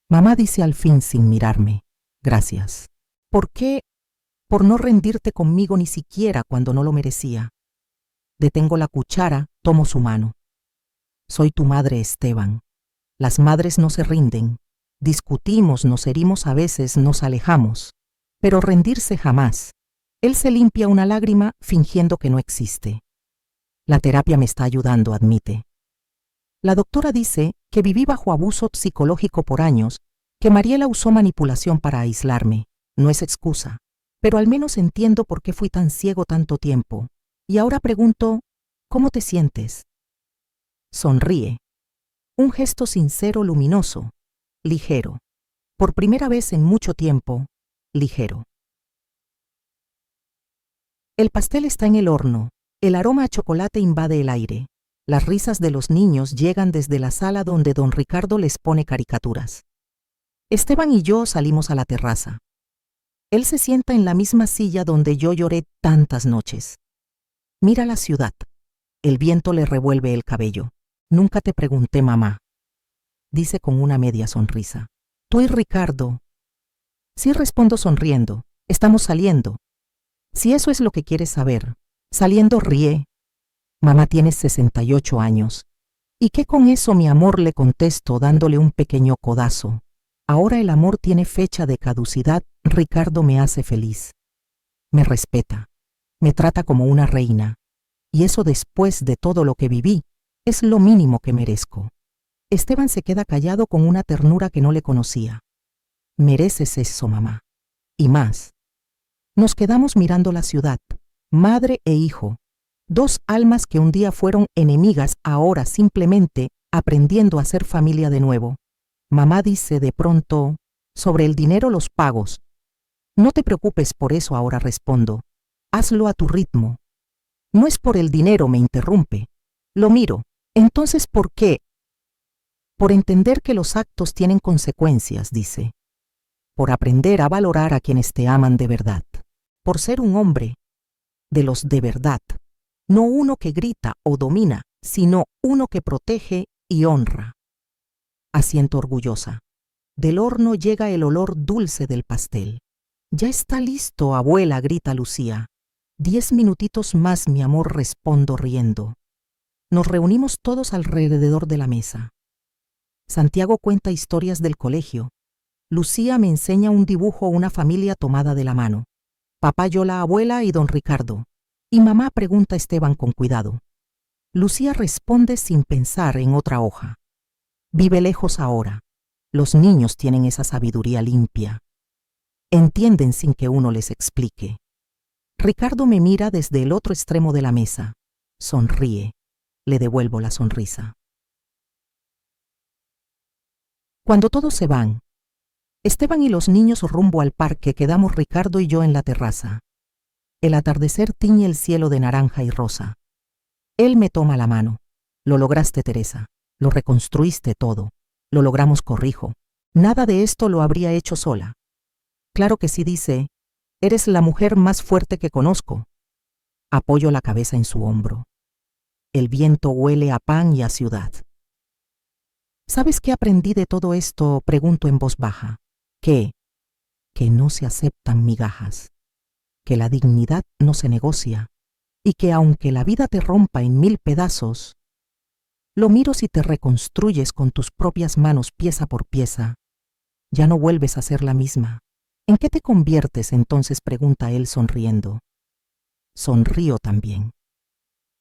Mamá dice al fin sin mirarme, gracias. ¿Por qué? Por no rendirte conmigo ni siquiera cuando no lo merecía. Detengo la cuchara, tomo su mano. Soy tu madre, Esteban. Las madres no se rinden. Discutimos, nos herimos a veces, nos alejamos. Pero rendirse jamás. Él se limpia una lágrima fingiendo que no existe. La terapia me está ayudando, admite. La doctora dice que viví bajo abuso psicológico por años, que Mariela usó manipulación para aislarme. No es excusa, pero al menos entiendo por qué fui tan ciego tanto tiempo. Y ahora pregunto, ¿cómo te sientes? Sonríe. Un gesto sincero, luminoso, ligero. Por primera vez en mucho tiempo, ligero. El pastel está en el horno. El aroma a chocolate invade el aire. Las risas de los niños llegan desde la sala donde don Ricardo les pone caricaturas. Esteban y yo salimos a la terraza. Él se sienta en la misma silla donde yo lloré tantas noches. Mira la ciudad. El viento le revuelve el cabello. Nunca te pregunté, mamá. Dice con una media sonrisa. Tú y Ricardo. Sí, respondo sonriendo. Estamos saliendo. Si eso es lo que quieres saber. Saliendo, ríe. Mamá, tienes 68 años. ¿Y qué con eso, mi amor?, le contesto dándole un pequeño codazo. Ahora el amor tiene fecha de caducidad. Ricardo me hace feliz. Me respeta. Me trata como una reina. Y eso, después de todo lo que viví, es lo mínimo que merezco. Esteban se queda callado con una ternura que no le conocía. Mereces eso, mamá. Y más. Nos quedamos mirando la ciudad, madre e hijo. Dos almas que un día fueron enemigas, ahora simplemente aprendiendo a ser familia de nuevo. Mamá dice de pronto, sobre el dinero, los pagos. No te preocupes por eso ahora, respondo. Hazlo a tu ritmo. No es por el dinero, me interrumpe. Lo miro. Entonces, ¿por qué? Por entender que los actos tienen consecuencias, dice. Por aprender a valorar a quienes te aman de verdad. Por ser un hombre de los de verdad. No uno que grita o domina, sino uno que protege y honra. Asiento orgullosa. Del horno llega el olor dulce del pastel. Ya está listo, abuela, grita Lucía. 10 minutitos más, mi amor, respondo riendo. Nos reunimos todos alrededor de la mesa. Santiago cuenta historias del colegio. Lucía me enseña un dibujo, una familia tomada de la mano. Papá, yo, la abuela y don Ricardo. Y mamá, pregunta Esteban con cuidado. Lucía responde sin pensar en otra hoja. Vive lejos ahora. Los niños tienen esa sabiduría limpia. Entienden sin que uno les explique. Ricardo me mira desde el otro extremo de la mesa. Sonríe. Le devuelvo la sonrisa. Cuando todos se van, Esteban y los niños rumbo al parque, quedamos Ricardo y yo en la terraza. El atardecer tiñe el cielo de naranja y rosa. Él me toma la mano. Lo lograste, Teresa. Lo reconstruiste todo. Lo logramos, corrijo. Nada de esto lo habría hecho sola. Claro que sí, dice. Eres la mujer más fuerte que conozco. Apoyo la cabeza en su hombro. El viento huele a pan y a ciudad. ¿Sabes qué aprendí de todo esto?, pregunto en voz baja. ¿Qué? Que no se aceptan migajas. Que la dignidad no se negocia. Y que aunque la vida te rompa en 1000 pedazos, lo miro si te reconstruyes con tus propias manos pieza por pieza. Ya no vuelves a ser la misma. ¿En qué te conviertes entonces?, pregunta él sonriendo. Sonrío también.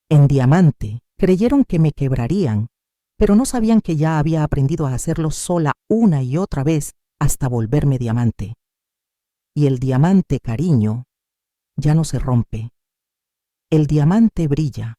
En diamante. Creyeron que me quebrarían, pero no sabían que ya había aprendido a hacerlo sola una y otra vez hasta volverme diamante. Y el diamante, cariño, ya no se rompe. El diamante brilla.